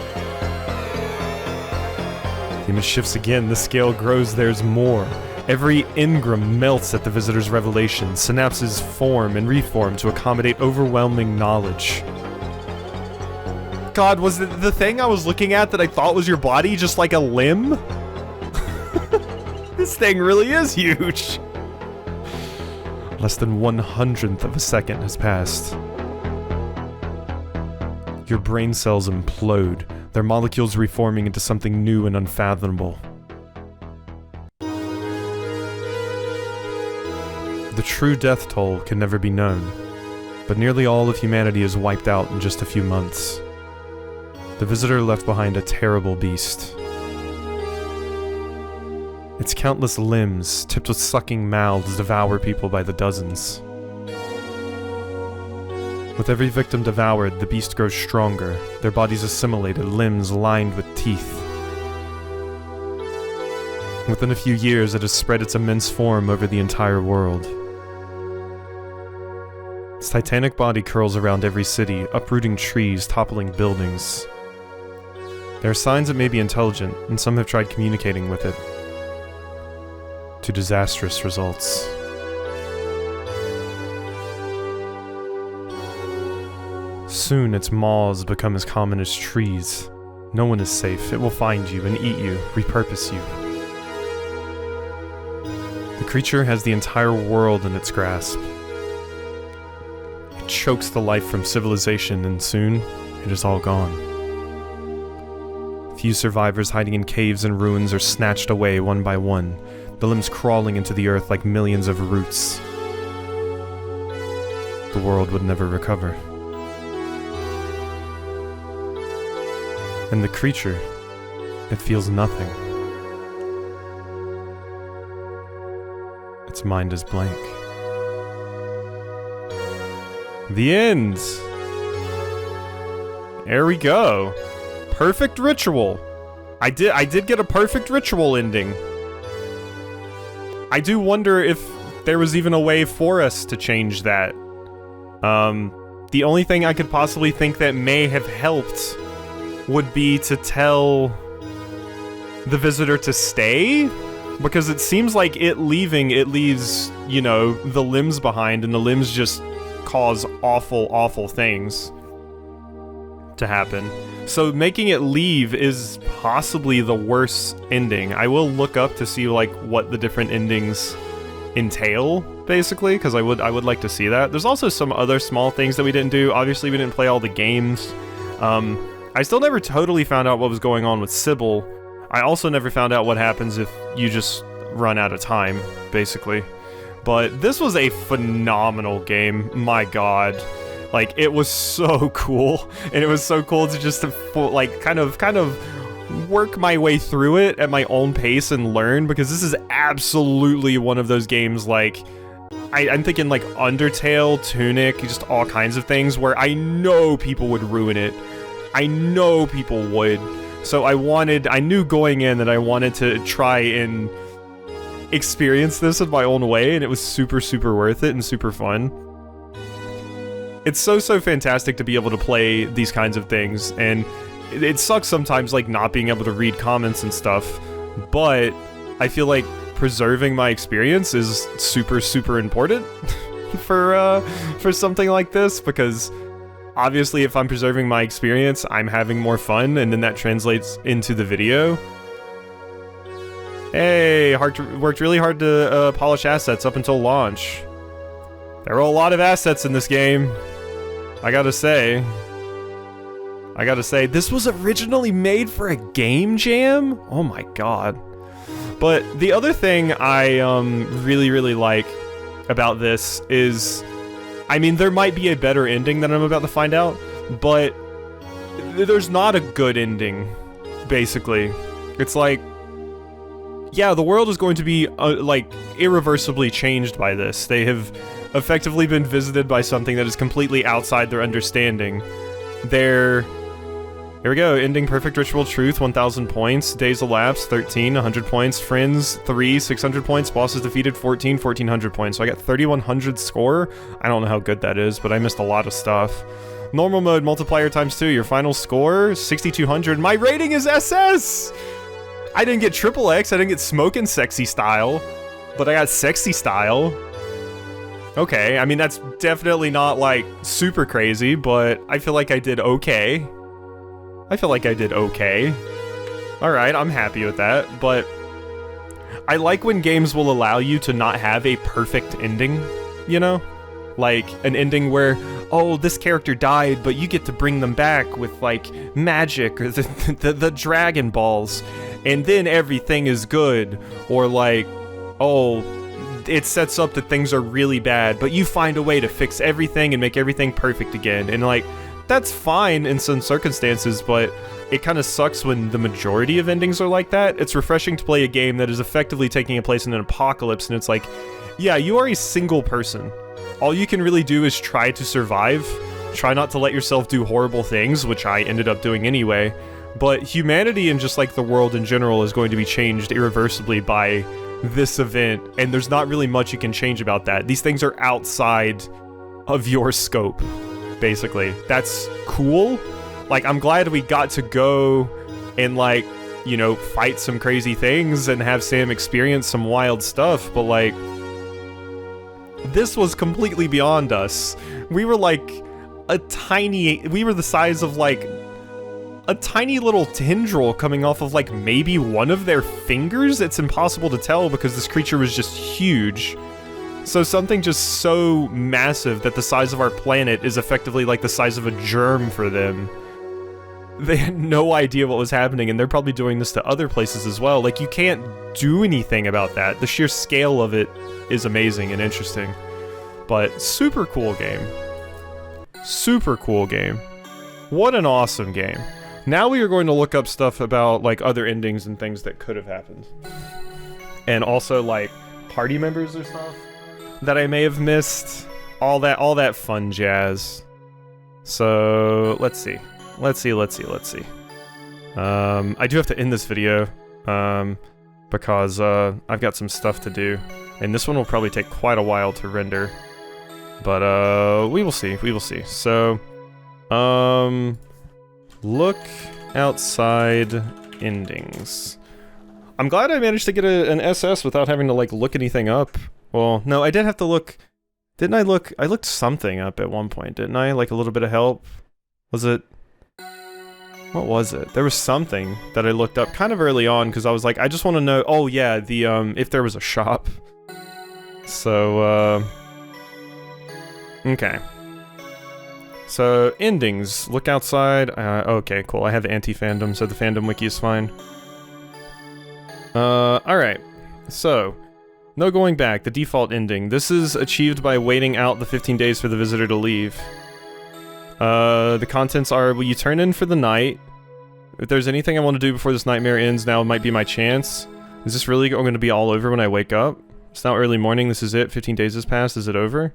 The image shifts again, the scale grows, there's more. Every engram melts at the visitor's revelation. Synapses form and reform to accommodate overwhelming knowledge. God, was it the thing I was looking at that I thought was your body just like a limb? This thing really is huge! Less than 1/100th of a second has passed. Your brain cells implode, their molecules reforming into something new and unfathomable. The true death toll can never be known, but nearly all of humanity is wiped out in just a few months. The visitor left behind a terrible beast. Its countless limbs, tipped with sucking mouths, devour people by the dozens. With every victim devoured, the beast grows stronger, their bodies assimilated, limbs lined with teeth. Within a few years, it has spread its immense form over the entire world. Its titanic body curls around every city, uprooting trees, toppling buildings. There are signs it may be intelligent, and some have tried communicating with it. To disastrous results. Soon its maws become as common as trees. No one is safe. It will find you and eat you, repurpose you. The creature has the entire world in its grasp. It chokes the life from civilization, and soon, it is all gone. Few survivors hiding in caves and ruins are snatched away one by one, the limbs crawling into the earth like millions of roots. The world would never recover. And the creature, it feels nothing. Its mind is blank. The end. There we go. Perfect ritual. I did get a perfect ritual ending. I do wonder if there was even a way for us to change that. The only thing I could possibly think that may have helped would be to tell the visitor to stay, because it seems like it leaving, it leaves, you know, the limbs behind, and the limbs just cause awful, awful things to happen. So making it leave is possibly the worst ending. I will look up to see, like, what the different endings entail, basically, because I would like to see that. There's also some other small things that we didn't do. Obviously, we didn't play all the games. I still never totally found out what was going on with Sybil. I also never found out what happens if you just run out of time, basically. But this was a phenomenal game, my god. Like, it was so cool, and it was so cool to just, like, kind of work my way through it at my own pace and learn, because this is absolutely one of those games, like, I'm thinking, like, Undertale, Tunic, just all kinds of things, where I know people would ruin it. I know people would. So I knew going in that I wanted to try and experience this in my own way, and it was super, super worth it and super fun. It's so fantastic to be able to play these kinds of things, and it sucks sometimes, like, not being able to read comments and stuff, but I feel like preserving my experience is super, super important for something like this, because obviously if I'm preserving my experience, I'm having more fun, and then that translates into the video. Hey, worked really hard to polish assets up until launch. There were a lot of assets in this game. I gotta say, this was originally made for a game jam? Oh my god. But the other thing I really, really like about this is, I mean, there might be a better ending that I'm about to find out, but there's not a good ending, basically. It's like, yeah, the world is going to be, like, irreversibly changed by this. They have effectively been visited by something that is completely outside their understanding. Here we go, ending perfect ritual truth, 1,000 points, days elapsed, 13, 100 points, friends, 3, 600 points, bosses defeated, 14, 1,400 points. So I got 3,100 score. I don't know how good that is, but I missed a lot of stuff. Normal mode, multiplier times 2, your final score, 6,200. My rating is SS! I didn't get triple X, I didn't get smoking sexy style, but I got sexy style. Okay, I mean, that's definitely not, like, super crazy, but I feel like I did okay. Alright, I'm happy with that, but I like when games will allow you to not have a perfect ending, you know? Like, an ending where, oh, this character died, but you get to bring them back with, like, magic or the Dragon Balls, and then everything is good, or like, oh, it sets up that things are really bad, but you find a way to fix everything and make everything perfect again, and like, that's fine in some circumstances, but it kind of sucks when the majority of endings are like that. It's refreshing to play a game that is effectively taking place in an apocalypse, and it's like, yeah, you are a single person. All you can really do is try to survive, try not to let yourself do horrible things, which I ended up doing anyway, but humanity and just like the world in general is going to be changed irreversibly by this event, and there's not really much you can change about that. These things are outside of your scope, basically. That's cool. Like, I'm glad we got to go and, like, you know, fight some crazy things and have Sam experience some wild stuff, but, like, this was completely beyond us. We were, like, we were the size of, like, a tiny little tendril coming off of, like, maybe one of their fingers? It's impossible to tell because this creature was just huge. So something just so massive that the size of our planet is effectively like the size of a germ for them. They had no idea what was happening, and they're probably doing this to other places as well. Like, you can't do anything about that. The sheer scale of it is amazing and interesting. But super cool game. Super cool game. What an awesome game. Now we are going to look up stuff about, like, other endings and things that could have happened. And also, like, party members or stuff that I may have missed. all that fun jazz. So let's see. I do have to end this video because I've got some stuff to do, and this one will probably take quite a while to render. But we will see. So look outside endings. I'm glad I managed to get an SS without having to like look anything up. Well, no, I did have to look. Didn't I look? I looked something up at one point, didn't I? Like a little bit of help. Was it? What was it? There was something that I looked up kind of early on because I was like, I just want to know. Oh yeah, the if there was a shop. So okay. So endings. Look outside. Okay, cool. I have anti-fandom, so the fandom wiki is fine. Alright. So, no going back, the default ending. This is achieved by waiting out the 15 days for the visitor to leave. The contents are, will you turn in for the night? If there's anything I want to do before this nightmare ends, now might be my chance. Is this really going to be all over when I wake up? It's now early morning, this is it, 15 days has passed, is it over?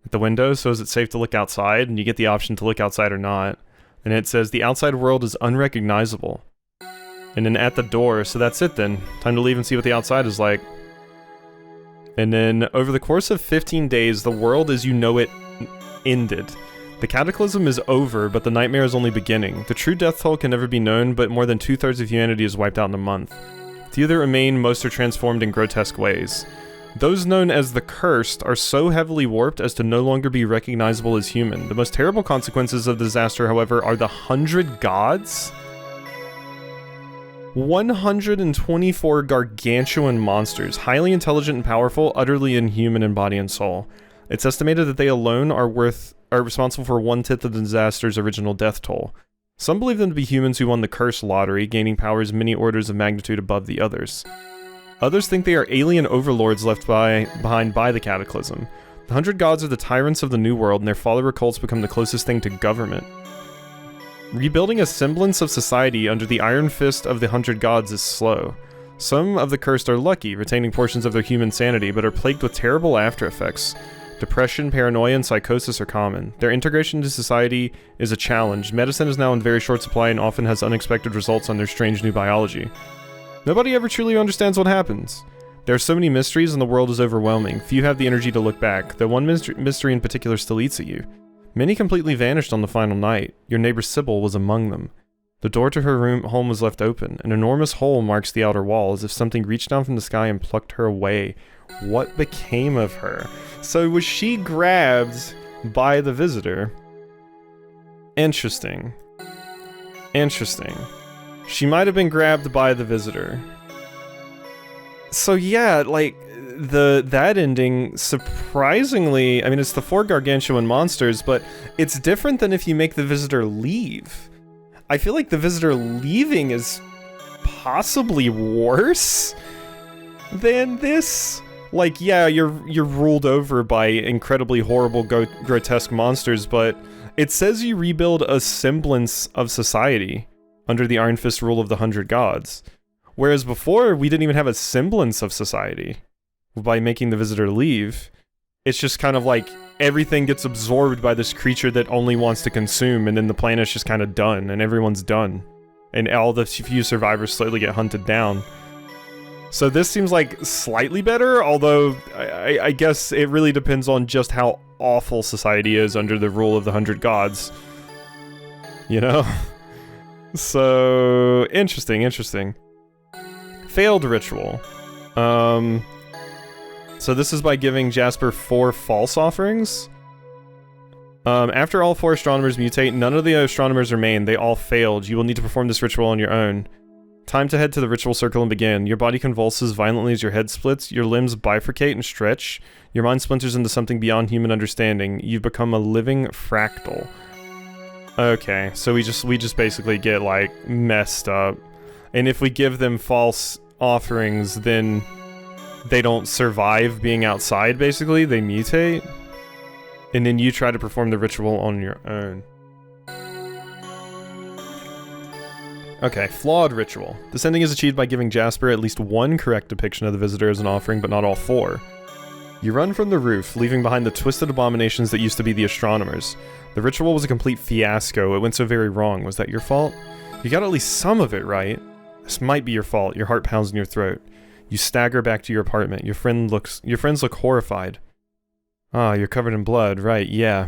At the window, so is it safe to look outside? And you get the option to look outside or not. And it says, the outside world is unrecognizable. And then at the door, so that's it then. Time to leave and see what the outside is like. And then, over the course of 15 days, the world as you know it ended. The cataclysm is over, but the nightmare is only beginning. The true death toll can never be known, but more than 2/3 of humanity is wiped out in a month. Few that remain, most are transformed in grotesque ways. Those known as the Cursed are so heavily warped as to no longer be recognizable as human. The most terrible consequences of the disaster, however, are the 100 gods? 124 gargantuan monsters, highly intelligent and powerful, utterly inhuman in body and soul. It's estimated that they alone are responsible for 1/10 of the disaster's original death toll. Some believe them to be humans who won the curse lottery, gaining powers many orders of magnitude above the others. Others think they are alien overlords left behind by the cataclysm. The 100 gods are the tyrants of the New World, and their follower cults become the closest thing to government. Rebuilding a semblance of society under the iron fist of the 100 gods is slow. Some of the cursed are lucky, retaining portions of their human sanity, but are plagued with terrible after effects. Depression, paranoia, and psychosis are common. Their integration into society is a challenge. Medicine is now in very short supply and often has unexpected results on their strange new biology. Nobody ever truly understands what happens. There are so many mysteries and the world is overwhelming. Few have the energy to look back, though one mystery in particular still eats at you. Many completely vanished on the final night. Your neighbor Sybil was among them. The door to her home was left open. An enormous hole marks the outer wall, as if something reached down from the sky and plucked her away. What became of her? So was she grabbed by the visitor? Interesting. Interesting. She might have been grabbed by the visitor. So yeah, like, that ending, surprisingly, I mean, it's the 4 gargantuan monsters, but it's different than if you make the visitor leave. I feel like the visitor leaving is possibly worse than this. Like, yeah, you're ruled over by incredibly horrible, grotesque monsters, but it says you rebuild a semblance of society under the Iron Fist rule of the 100 gods. Whereas before, we didn't even have a semblance of society. By making the visitor leave, it's just kind of like everything gets absorbed by this creature that only wants to consume, and then the planet's just kind of done, and everyone's done. And all the few survivors slowly get hunted down. So this seems like slightly better, although I guess it really depends on just how awful society is under the rule of the 100 gods. You know? So, interesting. Failed ritual. So this is by giving Jasper 4 false offerings. After all 4 astronomers mutate, none of the astronomers remain. They all failed. You will need to perform this ritual on your own. Time to head to the ritual circle and begin. Your body convulses violently as your head splits, your limbs bifurcate and stretch, your mind splinters into something beyond human understanding. You've become a living fractal. Okay, so we just basically get, like, messed up. And if we give them false offerings, then they don't survive being outside, basically. They mutate. And then you try to perform the ritual on your own. Okay, flawed ritual. This ending is achieved by giving Jasper at least 1 correct depiction of the visitor as an offering, but not all 4. You run from the roof, leaving behind the twisted abominations that used to be the astronomers. The ritual was a complete fiasco. It went so very wrong. Was that your fault? You got at least some of it right. This might be your fault. Your heart pounds in your throat. You stagger back to your apartment. Your friends look horrified. Ah, you're covered in blood. Right, yeah.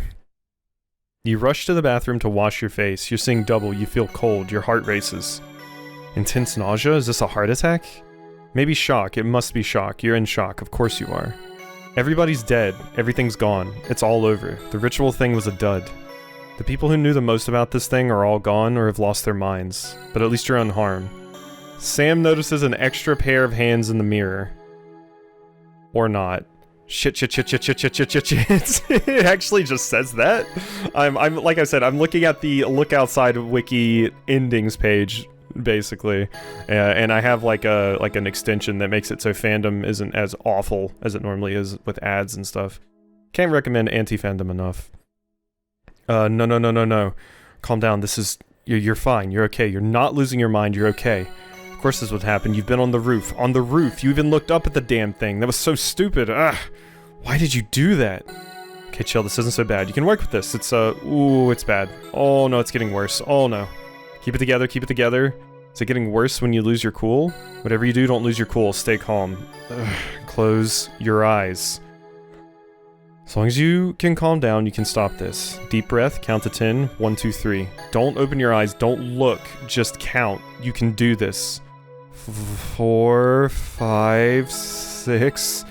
You rush to the bathroom to wash your face. You're seeing double. You feel cold. Your heart races. Intense nausea? Is this a heart attack? Maybe shock. It must be shock. You're in shock. Of course you are. Everybody's dead. Everything's gone. It's all over. The ritual thing was a dud. The people who knew the most about this thing are all gone or have lost their minds. But at least you're unharmed. Sam notices an extra pair of hands in the mirror. Or not. Shit. It actually just says that. I'm like I said, I'm looking at the Look Outside Wiki endings page, basically, and I have like an extension that makes it so fandom isn't as awful as it normally is with ads and stuff. Can't recommend anti-fandom enough. No. Calm down. You're fine. You're okay. You're not losing your mind. You're okay. Of course this would happen. You've been on the roof. On the roof. You even looked up at the damn thing. That was so stupid. Why did you do that? Okay, chill. This isn't so bad. You can work with this. Ooh, it's bad. Oh no, it's getting worse. Oh no. Keep it together. Keep it together. Is it getting worse when you lose your cool? Whatever you do, don't lose your cool. Stay calm. Close your eyes. As long as you can calm down, you can stop this. Deep breath, count to 10, 1, 2, 3. Don't open your eyes, don't look, just count. You can do this. 4, 5, 6.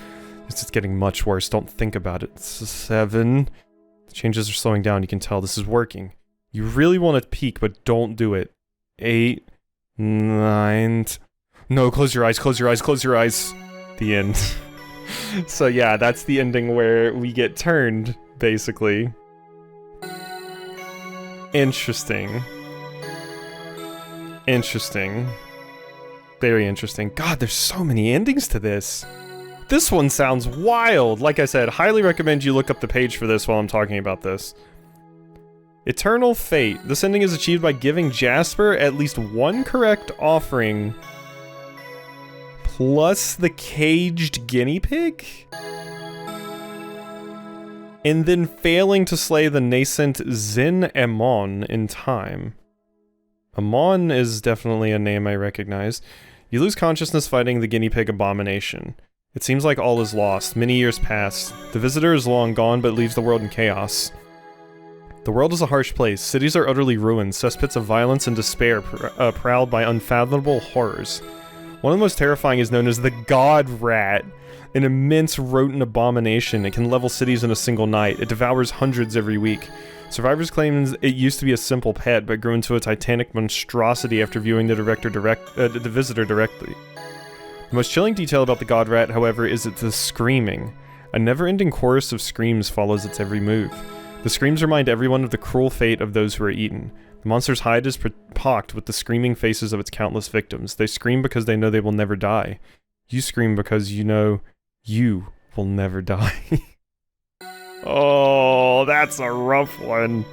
This is getting much worse, don't think about it. 7. The changes are slowing down, you can tell this is working. You really want to peek, but don't do it. 8, 9... No, close your eyes, close your eyes, close your eyes. The end. So yeah, that's the ending where we get turned, basically. Interesting. Interesting. Very interesting. God, there's so many endings to this. This one sounds wild. Like I said, highly recommend you look up the page for this while I'm talking about this. Eternal Fate. This ending is achieved by giving Jasper at least one correct offering plus the caged guinea pig? And then failing to slay the nascent Zin Amon in time. Amon is definitely a name I recognize. You lose consciousness fighting the guinea pig abomination. It seems like all is lost. Many years pass. The visitor is long gone but leaves the world in chaos. The world is a harsh place. Cities are utterly ruined. Cesspits of violence and despair prowled by unfathomable horrors. One of the most terrifying is known as the God Rat, an immense rodent abomination. It can level cities in a single night. It devours hundreds every week. Survivors claim it used to be a simple pet, but grew into a titanic monstrosity after viewing the visitor directly. The most chilling detail about the God Rat, however, is the screaming. A never-ending chorus of screams follows its every move. The screams remind everyone of the cruel fate of those who are eaten. The monster's hide is pocked with the screaming faces of its countless victims. They scream because they know they will never die. You scream because you know you will never die. Oh, that's a rough one.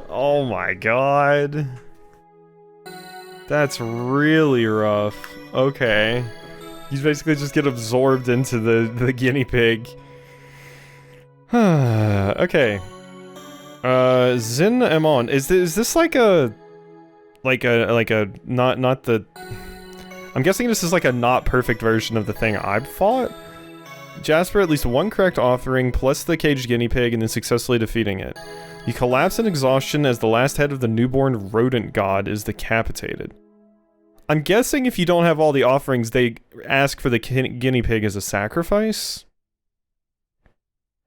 Oh my god. That's really rough. Okay. You basically just get absorbed into the guinea pig. Okay. Zin Amon. Is this like a not the... I'm guessing this is like a not perfect version of the thing I've fought? Jasper at least one correct offering plus the caged guinea pig and then successfully defeating it. You collapse in exhaustion as the last head of the newborn rodent god is decapitated. I'm guessing if you don't have all the offerings, they ask for the guinea pig as a sacrifice?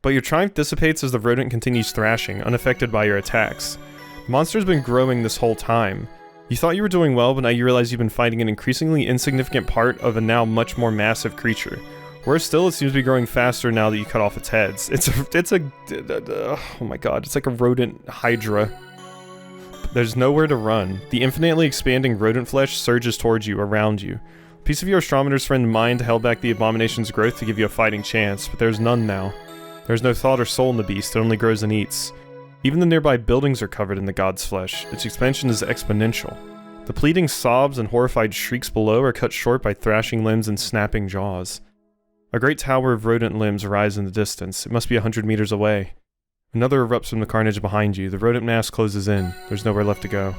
But your triumph dissipates as the rodent continues thrashing, unaffected by your attacks. The monster's been growing this whole time. You thought you were doing well, but now you realize you've been fighting an increasingly insignificant part of a now much more massive creature. Worse still, it seems to be growing faster now that you cut off its heads. Oh my god, it's like a rodent hydra. There's nowhere to run. The infinitely expanding rodent flesh surges towards you, around you. A piece of your astronomer's friend mind held back the abomination's growth to give you a fighting chance, but there's none now. There's no thought or soul in the beast, it only grows and eats. Even the nearby buildings are covered in the god's flesh. Its expansion is exponential. The pleading sobs and horrified shrieks below are cut short by thrashing limbs and snapping jaws. A great tower of rodent limbs rise in the distance. It must be 100 meters away. Another erupts from the carnage behind you. The rodent mass closes in. There's nowhere left to go.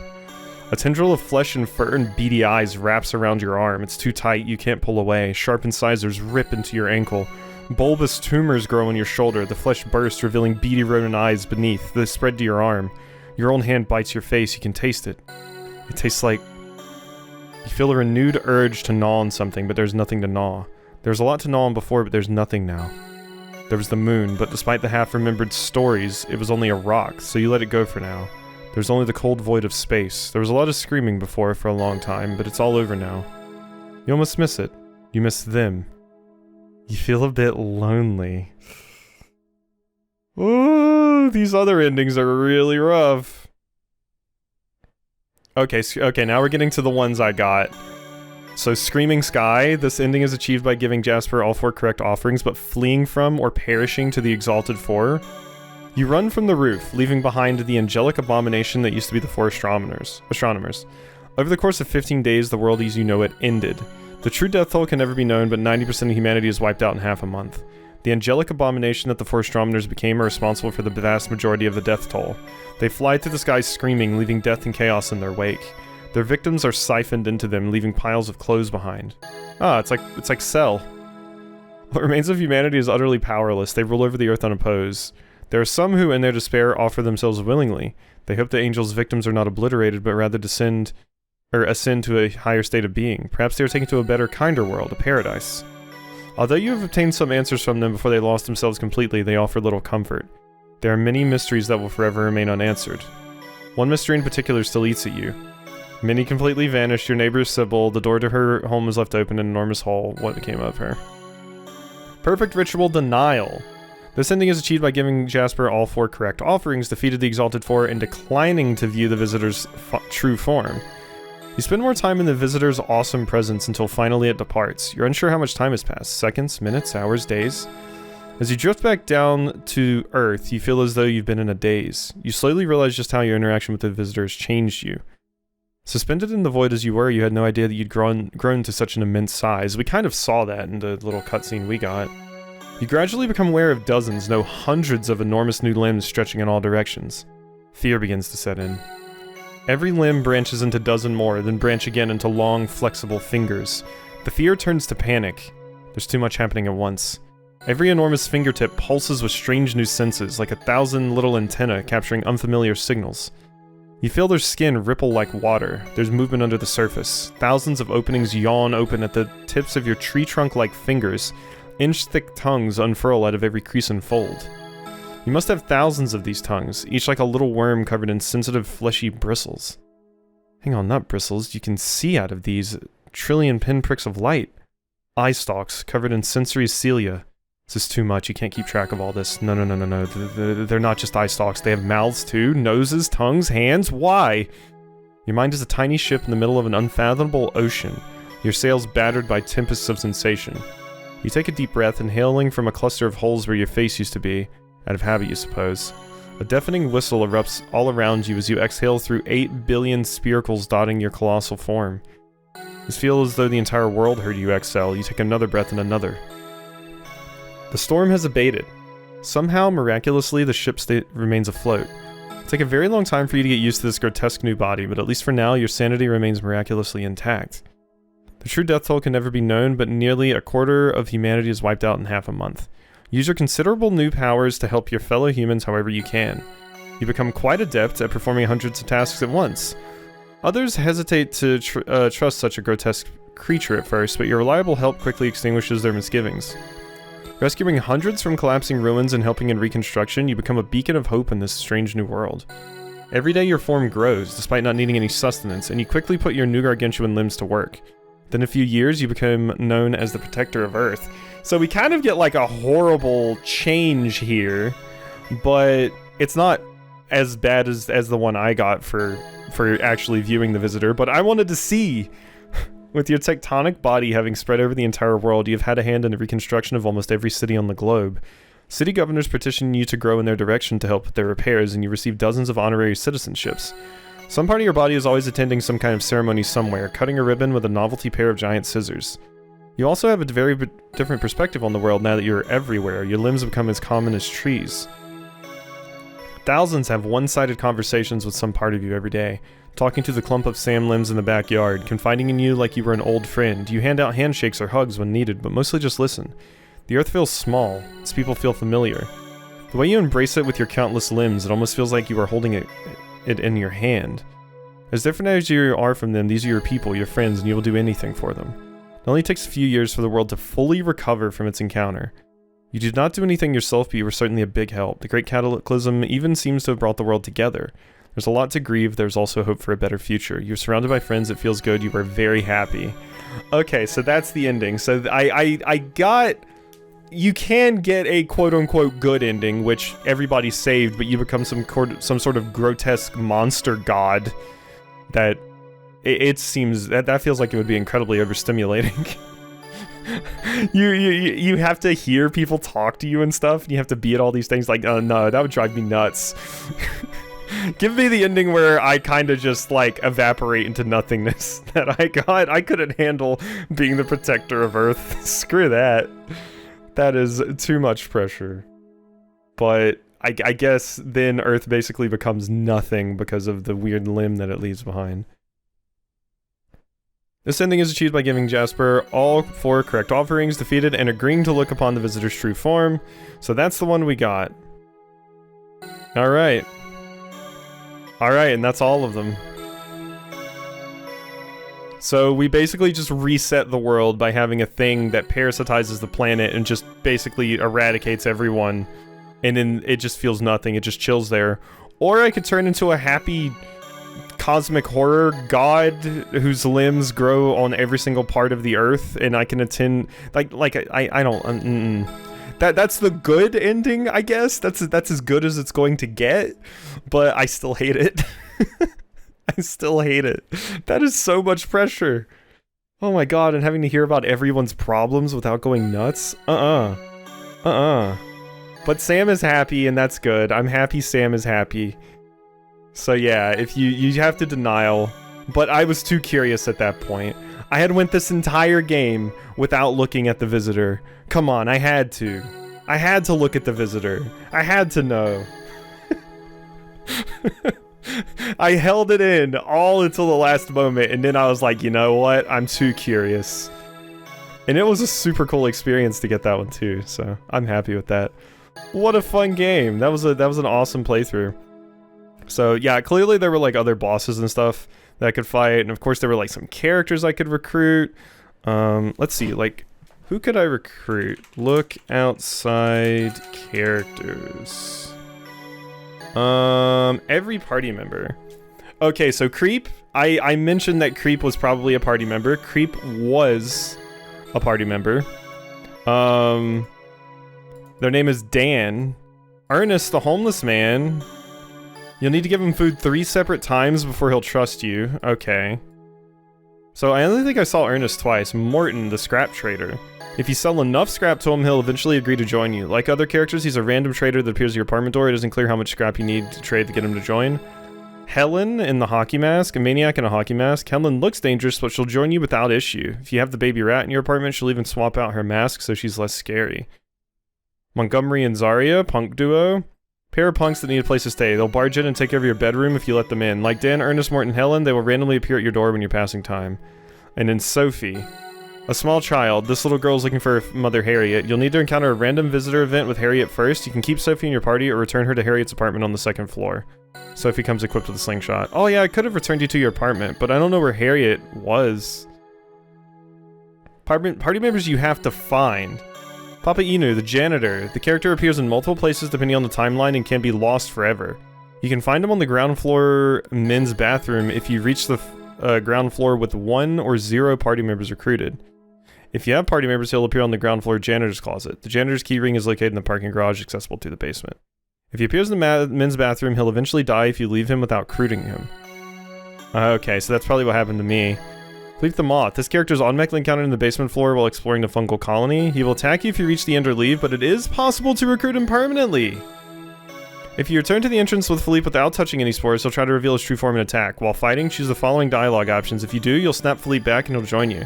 A tendril of flesh and fur and beady eyes wraps around your arm. It's too tight, you can't pull away. Sharp incisors rip into your ankle. Bulbous tumors grow on your shoulder. The flesh bursts, revealing beady rodent eyes beneath. They spread to your arm. Your own hand bites your face. You can taste it. It tastes like... You feel a renewed urge to gnaw on something, but there's nothing to gnaw. There was a lot to gnaw on before, but there's nothing now. There was the moon, but despite the half-remembered stories, it was only a rock, so you let it go for now. There's only the cold void of space. There was a lot of screaming before for a long time, but it's all over now. You almost miss it. You miss them. You feel a bit lonely. Ooh, these other endings are really rough. Okay, now we're getting to the ones I got. So, Screaming Sky, this ending is achieved by giving Jasper all 4 correct offerings, but fleeing from or perishing to the Exalted Four. You run from the roof, leaving behind the angelic abomination that used to be the 4 astronomers. Over the course of 15 days, the world as you know it ended. The true death toll can never be known, but 90% of humanity is wiped out in half a month. The angelic abomination that the 4 astronomers became are responsible for the vast majority of the death toll. They fly through the sky screaming, leaving death and chaos in their wake. Their victims are siphoned into them, leaving piles of clothes behind. Ah, it's like Cell. What remains of humanity is utterly powerless. They rule over the earth unopposed. There are some who, in their despair, offer themselves willingly. They hope the angels' victims are not obliterated, but rather ascend to a higher state of being. Perhaps they are taken to a better, kinder world, a paradise. Although you have obtained some answers from them before they lost themselves completely, they offer little comfort. There are many mysteries that will forever remain unanswered. One mystery in particular still eats at you. Minnie completely vanished, your neighbor Sybil, the door to her home was left open in an enormous hole. What became of her? Perfect Ritual Denial. This ending is achieved by giving Jasper all 4 correct offerings, defeated the Exalted Four, and declining to view the visitor's true form. You spend more time in the visitor's awesome presence until finally it departs. You're unsure how much time has passed. Seconds, minutes, hours, days. As you drift back down to Earth, you feel as though you've been in a daze. You slowly realize just how your interaction with the visitor has changed you. Suspended in the void as you were, you had no idea that you'd grown to such an immense size. We kind of saw that in the little cutscene we got. You gradually become aware of dozens, no hundreds of enormous new limbs stretching in all directions. Fear begins to set in. Every limb branches into a dozen more, then branch again into long, flexible fingers. The fear turns to panic. There's too much happening at once. Every enormous fingertip pulses with strange new senses, like 1,000 little antennae capturing unfamiliar signals. You feel their skin ripple like water. There's movement under the surface. Thousands of openings yawn open at the tips of your tree trunk-like fingers. Inch-thick tongues unfurl out of every crease and fold. You must have thousands of these tongues, each like a little worm covered in sensitive, fleshy bristles. Hang on, not bristles. You can see out of these trillion pinpricks of light. Eye stalks covered in sensory cilia. This is too much, you can't keep track of all this. No. They're not just eye stalks, they have mouths too, noses, tongues, hands, why? Your mind is a tiny ship in the middle of an unfathomable ocean, your sails battered by tempests of sensation. You take a deep breath, inhaling from a cluster of holes where your face used to be, out of habit you suppose. A deafening whistle erupts all around you as you exhale through 8 billion spiracles dotting your colossal form. You feel as though the entire world heard you exhale. You take another breath and another. The storm has abated. Somehow, miraculously, the ship remains afloat. It'll take a very long time for you to get used to this grotesque new body, but at least for now, your sanity remains miraculously intact. The true death toll can never be known, but nearly a quarter of humanity is wiped out in half a month. Use your considerable new powers to help your fellow humans however you can. You become quite adept at performing hundreds of tasks at once. Others hesitate to trust such a grotesque creature at first, but your reliable help quickly extinguishes their misgivings. Rescuing hundreds from collapsing ruins and helping in reconstruction, you become a beacon of hope in this strange new world. Every day your form grows, despite not needing any sustenance, and you quickly put your new gargantuan limbs to work. Then in a few years, you become known as the Protector of Earth. So we kind of get like a horrible change here, but it's not as bad as the one I got for actually viewing the visitor, but I wanted to see. With your tectonic body having spread over the entire world, you've had a hand in the reconstruction of almost every city on the globe. City governors petition you to grow in their direction to help with their repairs, and you receive dozens of honorary citizenships. Some part of your body is always attending some kind of ceremony somewhere, cutting a ribbon with a novelty pair of giant scissors. You also have a very different perspective on the world now that you're everywhere. Your limbs become as common as trees. Thousands have one-sided conversations with some part of you every day. Talking to the clump of Sam limbs in the backyard, confiding in you like you were an old friend. You hand out handshakes or hugs when needed, but mostly just listen. The earth feels small. Its people feel familiar. The way you embrace it with your countless limbs, it almost feels like you are holding it in your hand. As different as you are from them, these are your people, your friends, and you will do anything for them. It only takes a few years for the world to fully recover from its encounter. You did not do anything yourself, but you were certainly a big help. The Great Cataclysm even seems to have brought the world together. There's a lot to grieve, there's also hope for a better future. You're surrounded by friends, it feels good, you are very happy. Okay, so that's the ending. So I got... You can get a quote-unquote good ending, which everybody's saved, but you become some sort of grotesque monster god that... It seems... That feels like it would be incredibly overstimulating. You have to hear people talk to you and stuff, and you have to be at all these things. Like, no, that would drive me nuts. Give me the ending where I kind of just, like, evaporate into nothingness that I got. I couldn't handle being the protector of Earth. Screw that. That is too much pressure. But I guess then Earth basically becomes nothing because of the weird limb that it leaves behind. This ending is achieved by giving Jasper all 4 correct offerings, defeated, and agreeing to look upon the visitor's true form. So that's the one we got. Alright. Alright, and that's all of them. So we basically just reset the world by having a thing that parasitizes the planet and just basically eradicates everyone. And then it just feels nothing, it just chills there. Or I could turn into a happy cosmic horror god whose limbs grow on every single part of the earth, and I can attend... I don't... That's the good ending, I guess. That's as good as it's going to get, but I still hate it. I still hate it. That is so much pressure. Oh my god, and having to hear about everyone's problems without going nuts? But Sam is happy, and that's good. I'm happy Sam is happy. So yeah, if you have to denial, but I was too curious at that point. I had went this entire game without looking at the visitor. Come on, I had to. I had to look at the visitor. I had to know. I held it in all until the last moment, and then I was like, you know what? I'm too curious. And it was a super cool experience to get that one too, so I'm happy with that. What a fun game. That was an awesome playthrough. So yeah, clearly there were like other bosses and stuff that I could fight, and of course there were like some characters I could recruit. Let's see, like, who could I recruit? Look outside characters. Every party member. Okay, so Creep, I mentioned that Creep was probably a party member. Creep was a party member. Their name is Dan. Ernest, the homeless man. You'll need to give him food 3 separate times before he'll trust you. Okay. So I only think I saw Ernest twice. Morton, the scrap trader. If you sell enough scrap to him, he'll eventually agree to join you. Like other characters, he's a random trader that appears at your apartment door. It isn't clear how much scrap you need to trade to get him to join. Helen in the hockey mask, a maniac in a hockey mask. Helen looks dangerous, but she'll join you without issue. If you have the baby rat in your apartment, she'll even swap out her mask so she's less scary. Montgomery and Zarya, punk duo. Pair of punks that need a place to stay. They'll barge in and take over your bedroom if you let them in. Like Dan, Ernest, Morton, Helen, they will randomly appear at your door when you're passing time. And then Sophie. A small child. This little girl is looking for her mother, Harriet. You'll need to encounter a random visitor event with Harriet first. You can keep Sophie in your party or return her to Harriet's apartment on the 2nd floor. Sophie comes equipped with a slingshot. Oh yeah, I could have returned you to your apartment, but I don't know where Harriet was. Party members you have to find. Papa Inu, the janitor. The character appears in multiple places depending on the timeline and can be lost forever. You can find him on the ground floor men's bathroom if you reach the ground floor with 1 or 0 party members recruited. If you have party members, he'll appear on the ground floor janitor's closet. The janitor's keyring is located in the parking garage accessible through the basement. If he appears in the men's bathroom, he'll eventually die if you leave him without recruiting him. Okay, so that's probably what happened to me. Leap the Moth. This character is automatically encountered in the basement floor while exploring the fungal colony. He will attack you if you reach the end or leave, but it is possible to recruit him permanently. If you return to the entrance with Philippe without touching any spores, he'll try to reveal his true form and attack. While fighting, choose the following dialogue options. If you do, you'll snap Philippe back and he'll join you.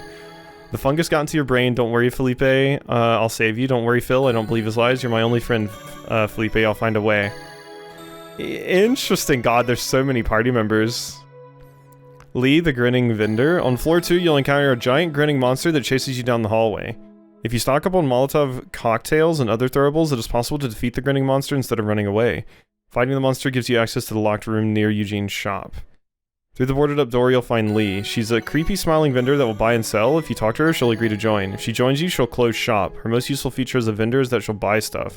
The fungus got into your brain. Don't worry, Felipe. I'll save you. Don't worry, Phil. I don't believe his lies. You're my only friend, Felipe. I'll find a way. Interesting. God, there's so many party members. Lee, the grinning vendor. On floor 2, you'll encounter a giant grinning monster that chases you down the hallway. If you stock up on Molotov cocktails and other throwables, it is possible to defeat the grinning monster instead of running away. Fighting the monster gives you access to the locked room near Eugene's shop. Through the boarded up door, you'll find Lee. She's a creepy smiling vendor that will buy and sell. If you talk to her, she'll agree to join. If she joins you, she'll close shop. Her most useful feature as a vendor is that she'll buy stuff.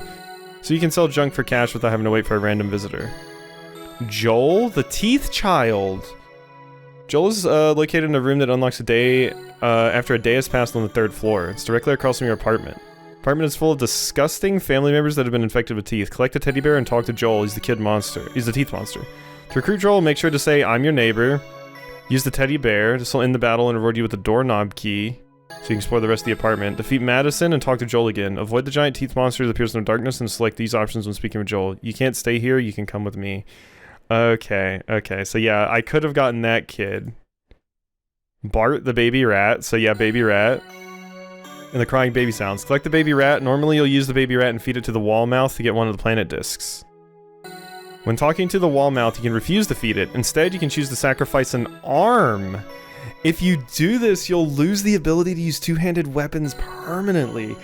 So you can sell junk for cash without having to wait for a random visitor. Joel, the teeth child. Joel is located in a room that unlocks a day after a day has passed on the 3rd floor. It's directly across from your apartment. The apartment is full of disgusting family members that have been infected with teeth. Collect a teddy bear and talk to Joel. He's the kid monster. He's the teeth monster. To recruit Joel, make sure to say, I'm your neighbor. Use the teddy bear. This will end the battle and reward you with the doorknob key, so you can explore the rest of the apartment. Defeat Madison and talk to Joel again. Avoid the giant teeth monster that appears in the darkness and select these options when speaking with Joel. You can't stay here, you can come with me. Okay, so yeah, I could have gotten that kid. Bart, the baby rat. So yeah, baby rat. And the crying baby sounds. Collect the baby rat. Normally you'll use the baby rat and feed it to the wall mouth to get one of the planet discs. When talking to the wall mouth, you can refuse to feed it. Instead, you can choose to sacrifice an arm. If you do this, you'll lose the ability to use two-handed weapons permanently.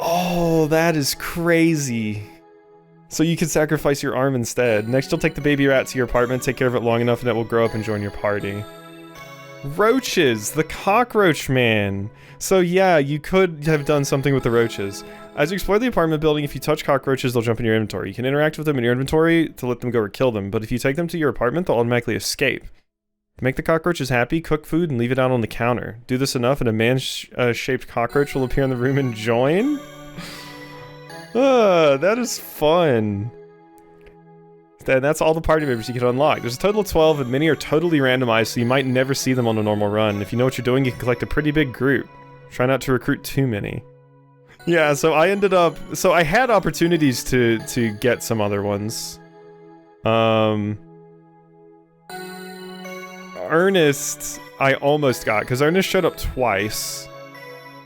Oh, that is crazy. So you can sacrifice your arm instead. Next, you'll take the baby rat to your apartment, take care of it long enough, and it will grow up and join your party. Roaches, the cockroach man. So yeah, you could have done something with the roaches. As you explore the apartment building, if you touch cockroaches, they'll jump in your inventory. You can interact with them in your inventory to let them go or kill them, but if you take them to your apartment, they'll automatically escape. To make the cockroaches happy, cook food and leave it out on the counter. Do this enough and a man-shaped cockroach will appear in the room and join? That is fun. That's all the party members you can unlock. There's a total of 12 and many are totally randomized, so you might never see them on a normal run. If you know what you're doing, you can collect a pretty big group. Try not to recruit too many. Yeah, so I ended up... So I had opportunities to get some other ones. Ernest, I almost got, because Ernest showed up twice.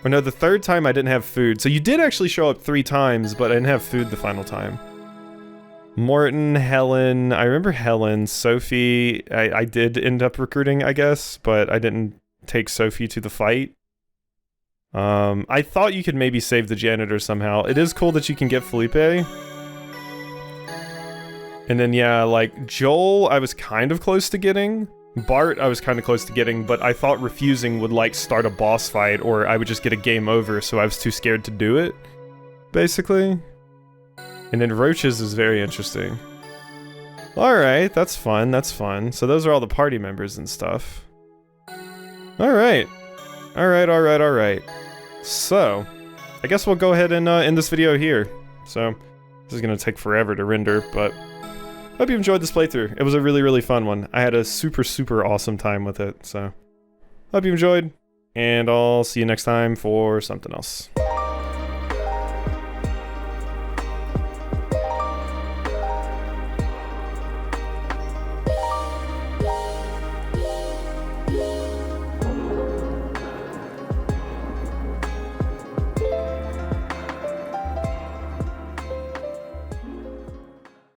Or no, the 3rd time I didn't have food. So you did actually show up 3 times, but I didn't have food the final time. Morton, Helen, I remember Helen, Sophie, I did end up recruiting, I guess, but I didn't take Sophie to the fight. I thought you could maybe save the janitor somehow. It is cool that you can get Felipe. And then yeah, like Joel, I was kind of close to getting. Bart, I was kind of close to getting, but I thought refusing would like start a boss fight or I would just get a game over, so I was too scared to do it, basically. And then roaches is very interesting. Alright, that's fun, that's fun. So those are all the party members and stuff. Alright. Alright. So, I guess we'll go ahead and end this video here. So, this is gonna take forever to render, but hope you enjoyed this playthrough. It was a really, really fun one. I had a super, super awesome time with it, so hope you enjoyed, and I'll see you next time for something else.